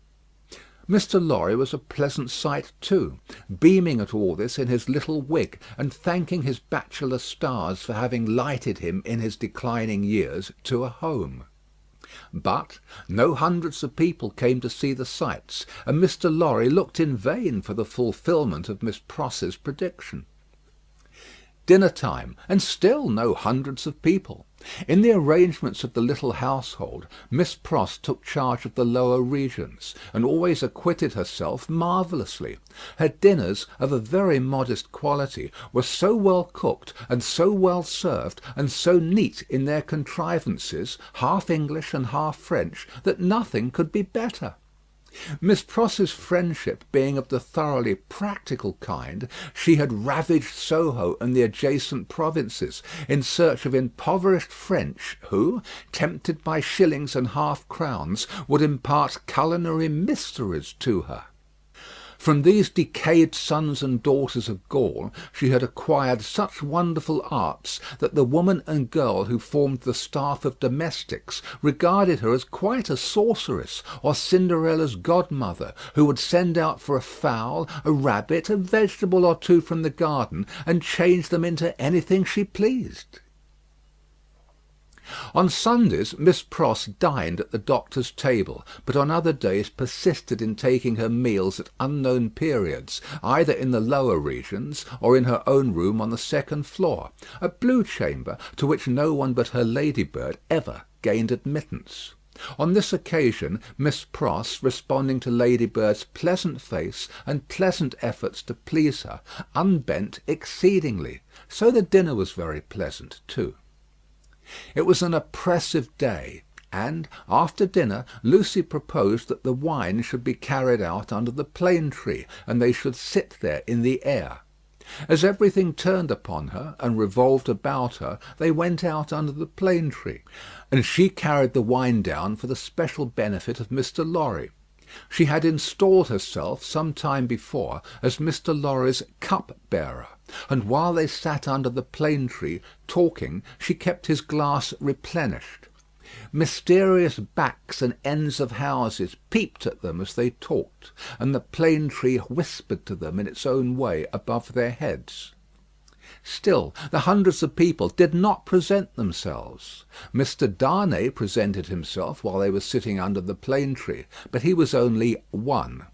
[SPEAKER 1] Mr. Lorry was a pleasant sight too, beaming at all this in his little wig, and thanking his bachelor stars for having lighted him in his declining years to a home. But no hundreds of people came to see the sights, and Mr. Lorry looked in vain for the fulfilment of Miss Pross's prediction. Dinner time, and still no hundreds of people. In the arrangements of the little household, Miss Pross took charge of the lower regions, and always acquitted herself marvellously. Her dinners, of a very modest quality, were so well cooked, and so well served, and so neat in their contrivances, half English and half French, that nothing could be better. Miss Pross's friendship being of the thoroughly practical kind, she had ravaged Soho and the adjacent provinces in search of impoverished French who, tempted by shillings and half-crowns, would impart culinary mysteries to her. From these decayed sons and daughters of Gaul she had acquired such wonderful arts that the woman and girl who formed the staff of domestics regarded her as quite a sorceress, or Cinderella's godmother, who would send out for a fowl, a rabbit, a vegetable or two from the garden, and change them into anything she pleased. On Sundays Miss Pross dined at the doctor's table, but on other days persisted in taking her meals at unknown periods, either in the lower regions or in her own room on the second floor, a blue chamber to which no one but her ladybird ever gained admittance. On this occasion Miss Pross, responding to Ladybird's pleasant face and pleasant efforts to please her, unbent exceedingly, so the dinner was very pleasant too. It was an oppressive day, and, after dinner, Lucy proposed that the wine should be carried out under the plane tree, and they should sit there in the air. As everything turned upon her and revolved about her, they went out under the plane tree, and she carried the wine down for the special benefit of Mr. Lorry. She had installed herself some time before as Mr. Lorry's cup-bearer, and while they sat under the plane tree talking, she kept his glass replenished. Mysterious backs and ends of houses peeped at them as they talked, and the plane tree whispered to them in its own way above their heads. Still, the hundreds of people did not present themselves. Mr. Darnay presented himself while they were sitting under the plane tree, but he was only one.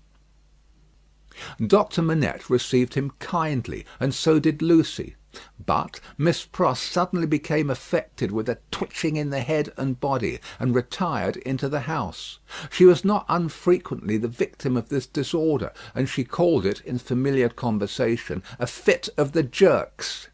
[SPEAKER 1] Dr. Manette received him kindly, and so did Lucy. But Miss Pross suddenly became affected with a twitching in the head and body, and retired into the house. She was not unfrequently the victim of this disorder, and she called it, in familiar conversation, a fit of the jerks.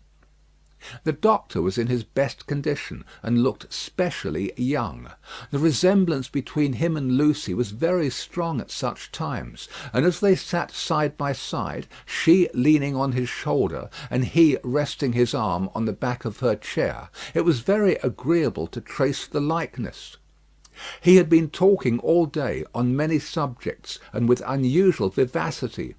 [SPEAKER 1] The doctor was in his best condition, and looked specially young. The resemblance between him and Lucy was very strong at such times, and as they sat side by side, she leaning on his shoulder, and he resting his arm on the back of her chair, it was very agreeable to trace the likeness. He had been talking all day on many subjects, and with unusual vivacity.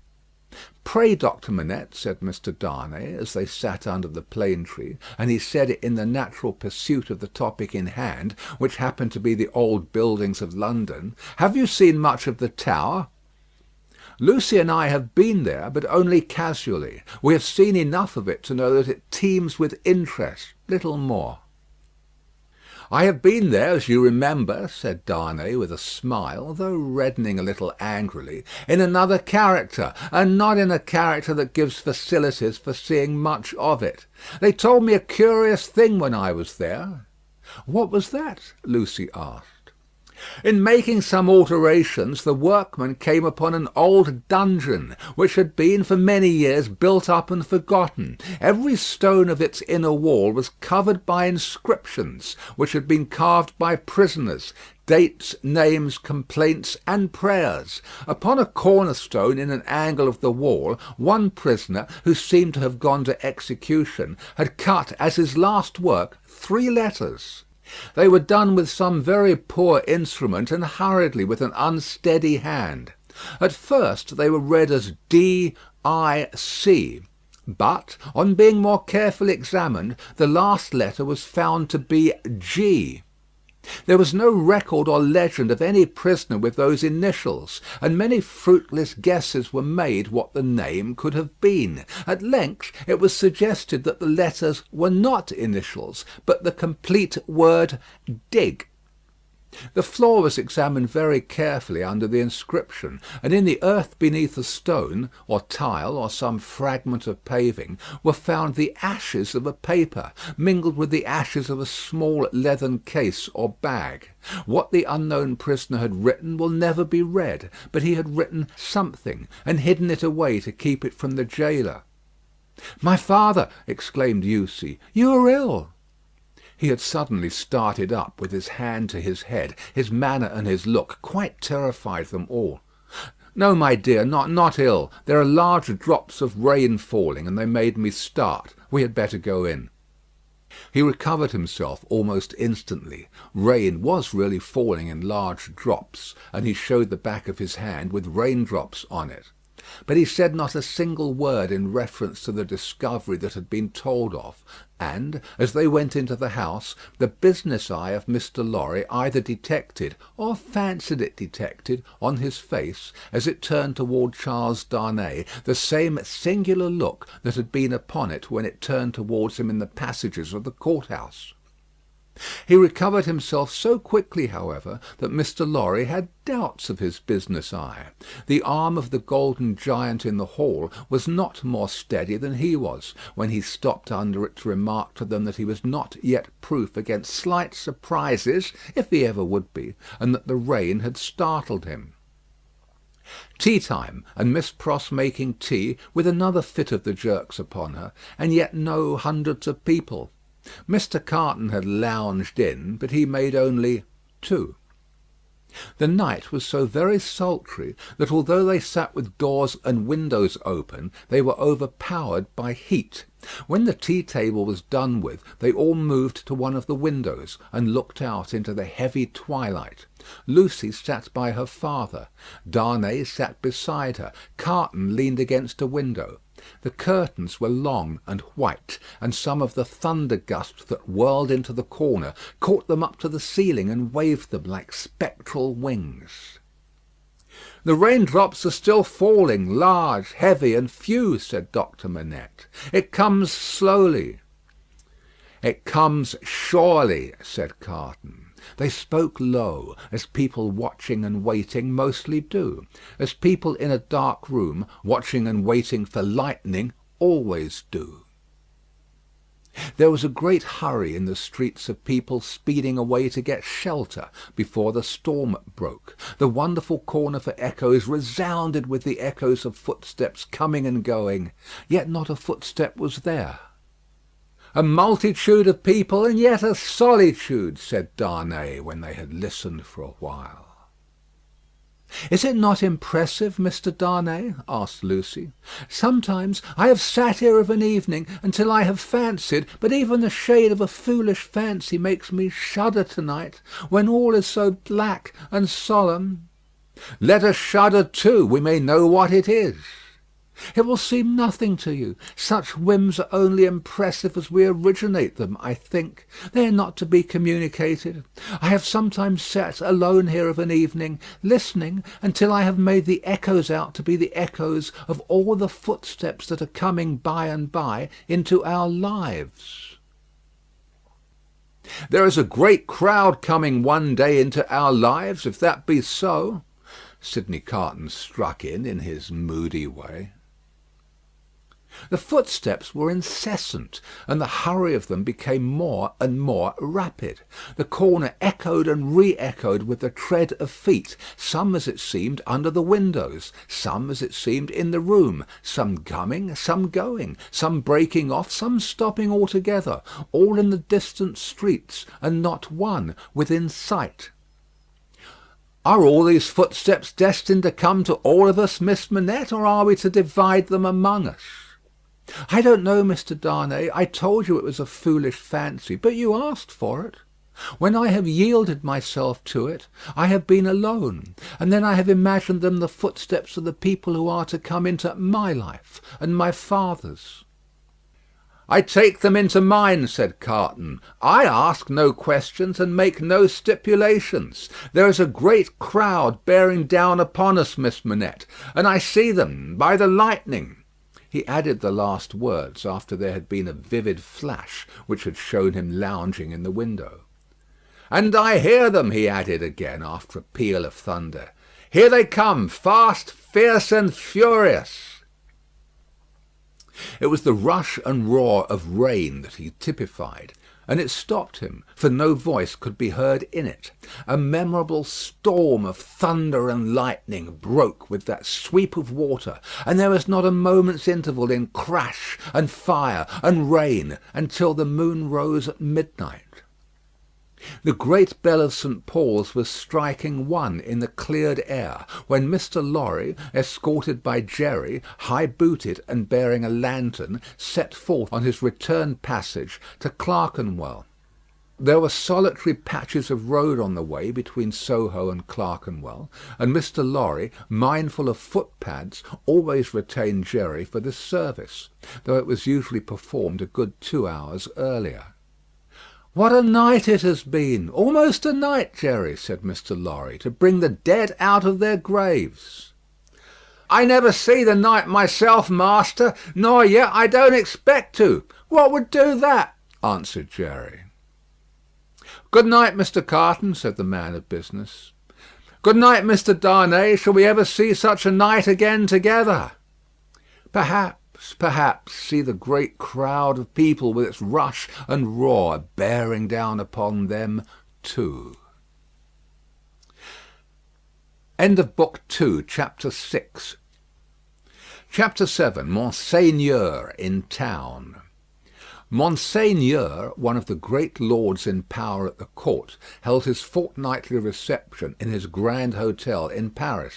[SPEAKER 1] "Pray, Dr. Manette," said Mr. Darnay, as they sat under the plane tree, and he said it in the natural pursuit of the topic in hand, which happened to be the old buildings of London, "have you seen much of the Tower?" "Lucy and I have been there, but only casually. We have seen enough of it to know that it teems with interest, little more." "I have been there, as you remember," said Darnay with a smile, though reddening a little angrily, "in another character, and not in a character that gives facilities for seeing much of it. They told me a curious thing when I was there." "What was that?" Lucy asked. "In making some alterations, the workmen came upon an old dungeon, which had been for many years built up and forgotten. Every stone of its inner wall was covered by inscriptions, which had been carved by prisoners, dates, names, complaints, and prayers. Upon a cornerstone in an angle of the wall, one prisoner, who seemed to have gone to execution, had cut as his last work 3 letters. They were done with some very poor instrument and hurriedly with an unsteady hand. At first they were read as D-I-C, but, on being more carefully examined, the last letter was found to be G. There was no record or legend of any prisoner with those initials, and many fruitless guesses were made what the name could have been. At length it was suggested that the letters were not initials, but the complete word dig. The floor was examined very carefully under the inscription, and in the earth beneath a stone, or tile, or some fragment of paving, were found the ashes of a paper, mingled with the ashes of a small leathern case or bag. What the unknown prisoner had written will never be read, but he had written something, and hidden it away to keep it from the jailer. "My father!" exclaimed Yusi, "you are ill." He had suddenly started up, with his hand to his head. His manner and his look quite terrified them all. "No, my dear, not ill. There are large drops of rain falling, and they made me start. We had better go in." He recovered himself almost instantly. Rain was really falling in large drops, and he showed the back of his hand with raindrops on it. But he said not a single word in reference to the discovery that had been told of, and, as they went into the house, the business eye of Mr. Lorry either detected, or fancied it detected, on his face, as it turned toward Charles Darnay, the same singular look that had been upon it when it turned towards him in the passages of the court-house. He recovered himself so quickly, however, that Mr. Lorry had doubts of his business eye. The arm of the golden giant in the hall was not more steady than he was, when he stopped under it to remark to them that he was not yet proof against slight surprises, if he ever would be, and that the rain had startled him. Tea time, and Miss Pross making tea, with another fit of the jerks upon her, and yet no hundreds of people. Mr. Carton had lounged in, but he made only 2. The night was so very sultry that although they sat with doors and windows open, they were overpowered by heat. When the tea-table was done with, they all moved to one of the windows, and looked out into the heavy twilight. Lucy sat by her father. Darnay sat beside her. Carton leaned against a window. The curtains were long and white, and some of the thunder gusts that whirled into the corner caught them up to the ceiling and waved them like spectral wings. "The raindrops are still falling, large, heavy, and few," said Doctor Manette. "It comes slowly." "It comes surely," said Carton. They spoke low, as people watching and waiting mostly do; as people in a dark room, watching and waiting for lightning, always do. There was a great hurry in the streets of people speeding away to get shelter before the storm broke. The wonderful corner for echoes resounded with the echoes of footsteps coming and going, yet not a footstep was there. "A multitude of people, and yet a solitude," said Darnay, when they had listened for a while. "Is it not impressive, Mr. Darnay?" asked Lucy. "Sometimes I have sat here of an evening until I have fancied, but even the shade of a foolish fancy makes me shudder to-night, when all is so black and solemn." "Let us shudder too. We may know what it is." "It will seem nothing to you. Such whims are only impressive as we originate them, I think. They are not to be communicated. I have sometimes sat alone here of an evening, listening, until I have made the echoes out to be the echoes of all the footsteps that are coming by and by into our lives." "There is a great crowd coming one day into our lives, if that be so," Sidney Carton struck in his moody way. The footsteps were incessant, and the hurry of them became more and more rapid. The corner echoed and re-echoed with the tread of feet, some as it seemed under the windows, some as it seemed in the room, some coming, some going, some breaking off, some stopping altogether, all in the distant streets, and not one within sight. "Are all these footsteps destined to come to all of us, Miss Manette, or are we to divide them among us?" "I don't know, Mr. Darnay. I told you it was a foolish fancy, but you asked for it." When I have yielded myself to it, I have been alone, and then I have imagined them the footsteps of the people who are to come into my life and my father's." "I take them into mine," said Carton. "I ask no questions and make no stipulations. There is a great crowd bearing down upon us, Miss Manette, and I see them by the lightning." He added the last words after there had been a vivid flash which had shown him lounging in the window. "And I hear them," he added again, after a peal of thunder. "Here they come, fast, fierce, and furious." It was the rush and roar of rain that he typified, and it stopped him, for no voice could be heard in it. A memorable storm of thunder and lightning broke with that sweep of water, and there was not a moment's interval in crash and fire and rain until the moon rose at midnight. The great bell of St. Paul's was striking one in the cleared air, when Mr. Lorry, escorted by Jerry, high-booted and bearing a lantern, set forth on his return passage to Clerkenwell. There were solitary patches of road on the way between Soho and Clerkenwell, and Mr. Lorry, mindful of footpads, always retained Jerry for this service, though it was usually performed a good 2 hours earlier. "What a night it has been! Almost a night, Jerry," said Mr. Lorry, "to bring the dead out of their graves." "I never see the night myself, master, nor yet I don't expect to. What would do that?" answered Jerry. "Good night, Mr. Carton," said the man of business. "Good night, Mr. Darnay. Shall we ever see such a night again together?" Perhaps see the great crowd of people with its rush and roar bearing down upon them too. End of Book 2, Chapter 6. Chapter 7. Monseigneur in Town. Monseigneur, one of the great lords in power at the court, held his fortnightly reception in his grand hotel in Paris.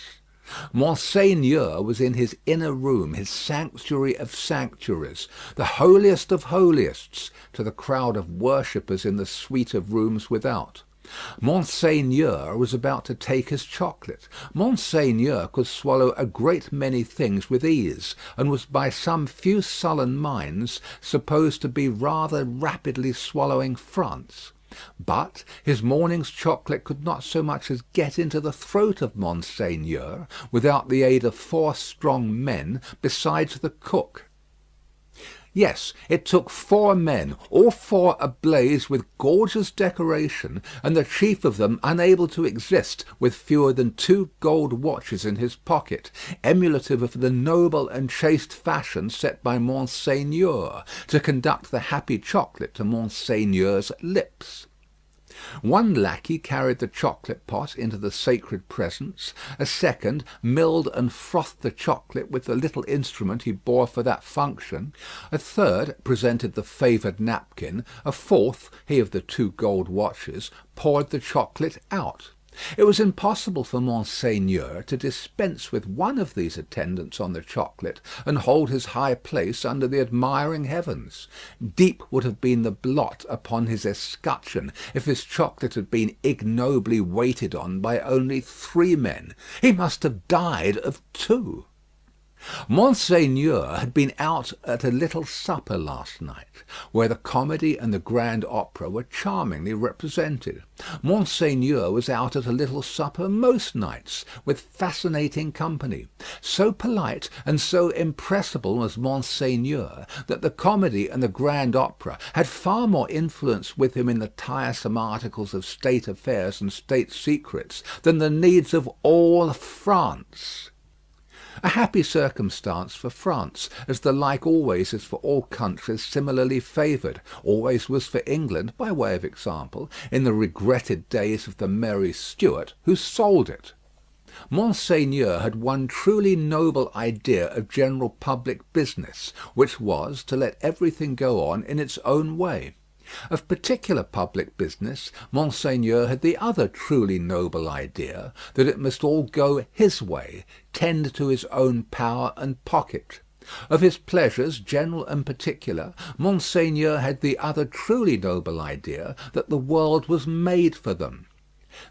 [SPEAKER 1] Monseigneur was in his inner room, his sanctuary of sanctuaries, the holiest of holiestes to the crowd of worshippers in the suite of rooms without. Monseigneur was about to take his chocolate. Monseigneur could swallow a great many things with ease, and was by some few sullen minds supposed to be rather rapidly swallowing France. But his morning's chocolate could not so much as get into the throat of Monseigneur without the aid of 4 strong men besides the cook. Yes, it took 4 men, all 4 ablaze with gorgeous decoration, and the chief of them unable to exist with fewer than 2 gold watches in his pocket, emulative of the noble and chaste fashion set by Monseigneur, to conduct the happy chocolate to Monseigneur's lips. One lackey carried the chocolate pot into the sacred presence, a second milled and frothed the chocolate with the little instrument he bore for that function, a third presented the favoured napkin, a fourth, he of the 2 gold watches, poured the chocolate out. It was impossible for Monseigneur to dispense with one of these attendants on the chocolate and hold his high place under the admiring heavens. Deep would have been the blot upon his escutcheon if his chocolate had been ignobly waited on by only 3 men. He must have died of 2. Monseigneur had been out at a little supper last night, where the comedy and the grand opera were charmingly represented. Monseigneur was out at a little supper most nights, with fascinating company. So polite and so impressible was Monseigneur, that the comedy and the grand opera had far more influence with him in the tiresome articles of state affairs and state secrets than the needs of all France. A happy circumstance for France, as the like always is for all countries similarly favoured, always was for England, by way of example, in the regretted days of the merry Stuart, who sold it. Monseigneur had one truly noble idea of general public business, which was to let everything go on in its own way. Of particular public business, Monseigneur had the other truly noble idea, that it must all go his way, tend to his own power and pocket. Of his pleasures, general and particular, Monseigneur had the other truly noble idea that the world was made for them.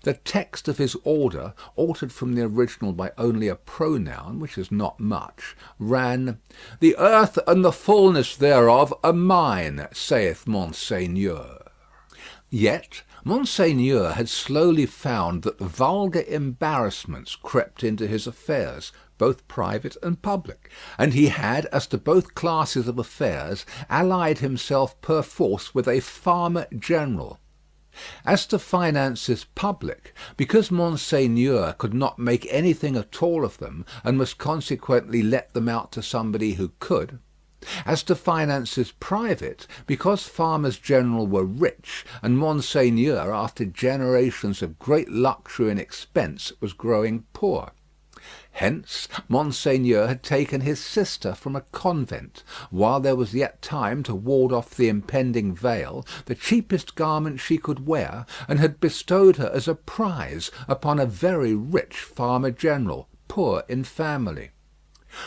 [SPEAKER 1] The text of his order, altered from the original by only a pronoun, which is not much, ran: "The earth and the fulness thereof are mine, saith Monseigneur." Yet Monseigneur had slowly found that vulgar embarrassments crept into his affairs, both private and public, and he had, as to both classes of affairs, allied himself perforce with a farmer general. As to finances public, because Monseigneur could not make anything at all of them, and must consequently let them out to somebody who could; as to finances private, because farmers general were rich, and Monseigneur, after generations of great luxury and expense, was growing poor. Hence Monseigneur had taken his sister from a convent, while there was yet time to ward off the impending veil, the cheapest garment she could wear, and had bestowed her as a prize upon a very rich farmer general, poor in family.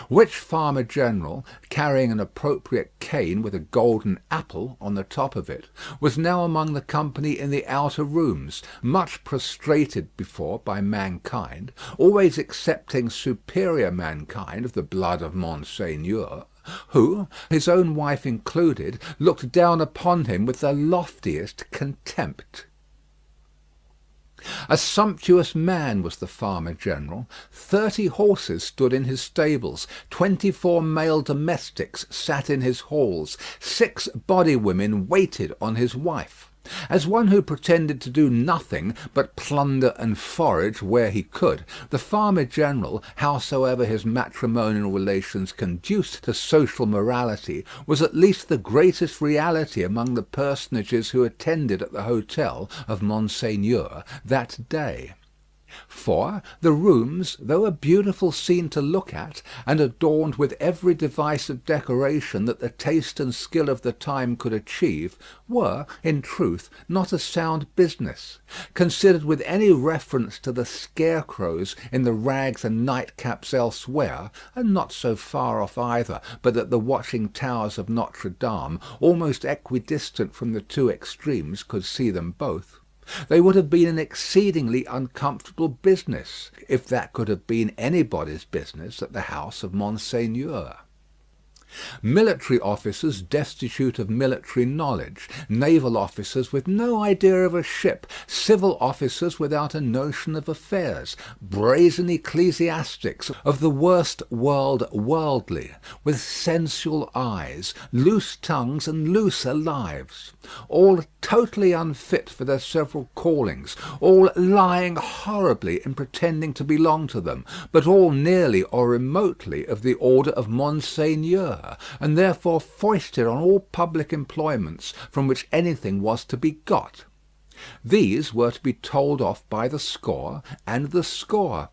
[SPEAKER 1] Which farmer general, carrying an appropriate cane with a golden apple on the top of it, was now among the company in the outer rooms, much prostrated before by mankind, always excepting superior mankind of the blood of Monseigneur, who, his own wife included, looked down upon him with the loftiest contempt. A sumptuous man was the farmer general. 30 horses stood in his stables, 24 male domestics sat in his halls, 6 body women waited on his wife. As one who pretended to do nothing but plunder and forage where he could, the farmer general, howsoever his matrimonial relations conduced to social morality, was at least the greatest reality among the personages who attended at the hotel of Monseigneur that day. For the rooms, though a beautiful scene to look at, and adorned with every device of decoration that the taste and skill of the time could achieve, were, in truth, not a sound business, considered with any reference to the scarecrows in the rags and nightcaps elsewhere, and not so far off either, but that the watching towers of Notre Dame, almost equidistant from the two extremes, could see them both. They would have been an exceedingly uncomfortable business, if that could have been anybody's business at the house of Monseigneur. Military officers destitute of military knowledge, naval officers with no idea of a ship, civil officers without a notion of affairs, brazen ecclesiastics of the worst worldly, with sensual eyes, loose tongues, and looser lives, all totally unfit for their several callings, all lying horribly in pretending to belong to them, but all nearly or remotely of the order of Monseigneur, and therefore foisted on all public employments from which anything was to be got. These were to be told off by the score and the score.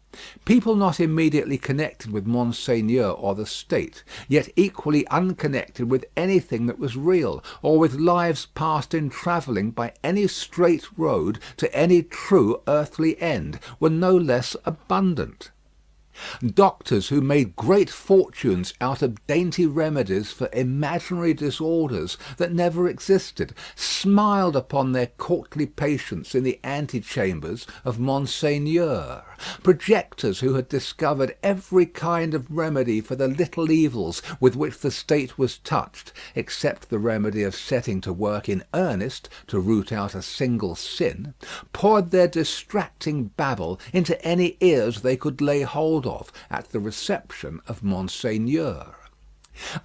[SPEAKER 1] People not immediately connected with Monseigneur or the state, yet equally unconnected with anything that was real, or with lives passed in travelling by any straight road to any true earthly end, were no less abundant. Doctors who made great fortunes out of dainty remedies for imaginary disorders that never existed, smiled upon their courtly patients in the antechambers of Monseigneur. Projectors who had discovered every kind of remedy for the little evils with which the state was touched, except the remedy of setting to work in earnest to root out a single sin, poured their distracting babble into any ears they could lay hold of at the reception of Monseigneur.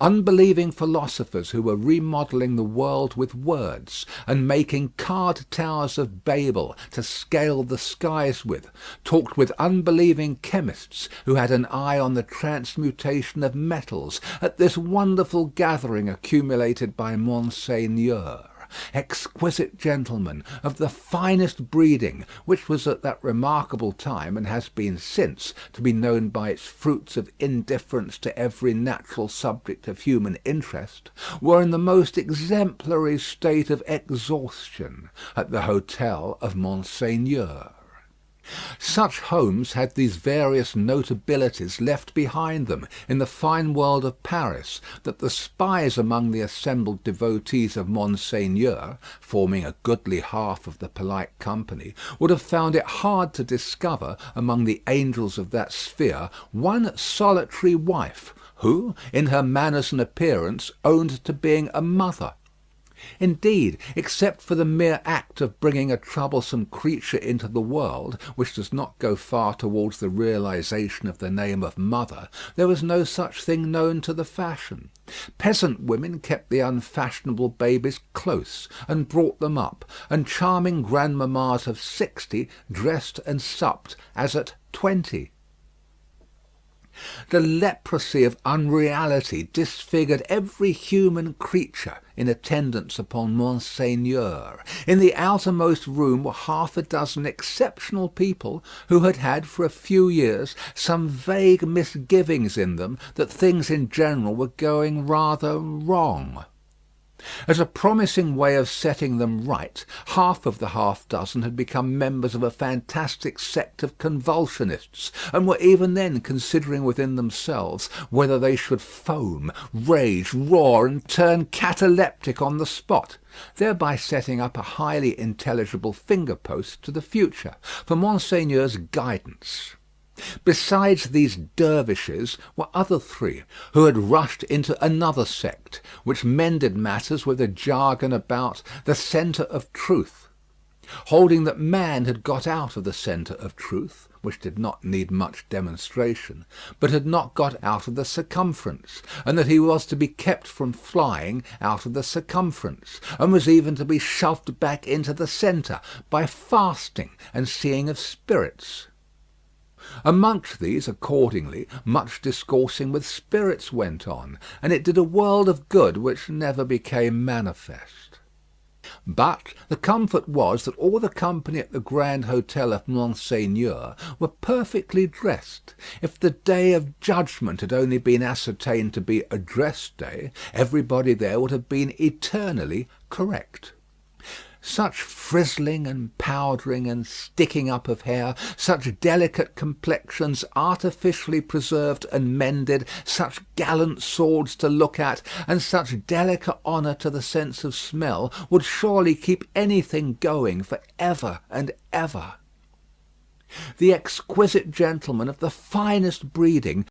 [SPEAKER 1] Unbelieving philosophers who were remodelling the world with words, and making card towers of Babel to scale the skies with, talked with unbelieving chemists who had an eye on the transmutation of metals at this wonderful gathering accumulated by Monseigneur. Exquisite gentlemen of the finest breeding, which was at that remarkable time, and has been since, to be known by its fruits of indifference to every natural subject of human interest, were in the most exemplary state of exhaustion at the hotel of Monseigneur. Such homes had these various notabilities left behind them in the fine world of Paris, that the spies among the assembled devotees of Monseigneur, forming a goodly half of the polite company, would have found it hard to discover among the angels of that sphere one solitary wife, who, in her manners and appearance, owned to being a mother. Indeed, except for the mere act of bringing a troublesome creature into the world, which does not go far towards the realization of the name of mother, there was no such thing known to the fashion. Peasant women kept the unfashionable babies close, and brought them up, and charming grandmammas of 60 dressed and supped as at 20. The leprosy of unreality disfigured every human creature in attendance upon Monseigneur. In the outermost room were half a dozen exceptional people who had had for a few years some vague misgivings in them that things in general were going rather wrong. As a promising way of setting them right, half of the half-dozen had become members of a fantastic sect of convulsionists, and were even then considering within themselves whether they should foam, rage, roar, and turn cataleptic on the spot, thereby setting up a highly intelligible finger-post to the future for Monseigneur's guidance. Besides these dervishes were other three, who had rushed into another sect, which mended matters with a jargon about the centre of truth, holding that man had got out of the centre of truth, which did not need much demonstration, but had not got out of the circumference, and that he was to be kept from flying out of the circumference, and was even to be shoved back into the centre by fasting and seeing of spirits. Amongst these, accordingly, much discoursing with spirits went on, and it did a world of good which never became manifest. But the comfort was that all the company at the Grand Hotel of Monseigneur were perfectly dressed. If the day of judgment had only been ascertained to be a dress day, everybody there would have been eternally correct. Such frizzling and powdering and sticking up of hair, such delicate complexions artificially preserved and mended, such gallant swords to look at, and such delicate honour to the sense of smell, would surely keep anything going for ever and ever. The exquisite gentlemen of the finest breeding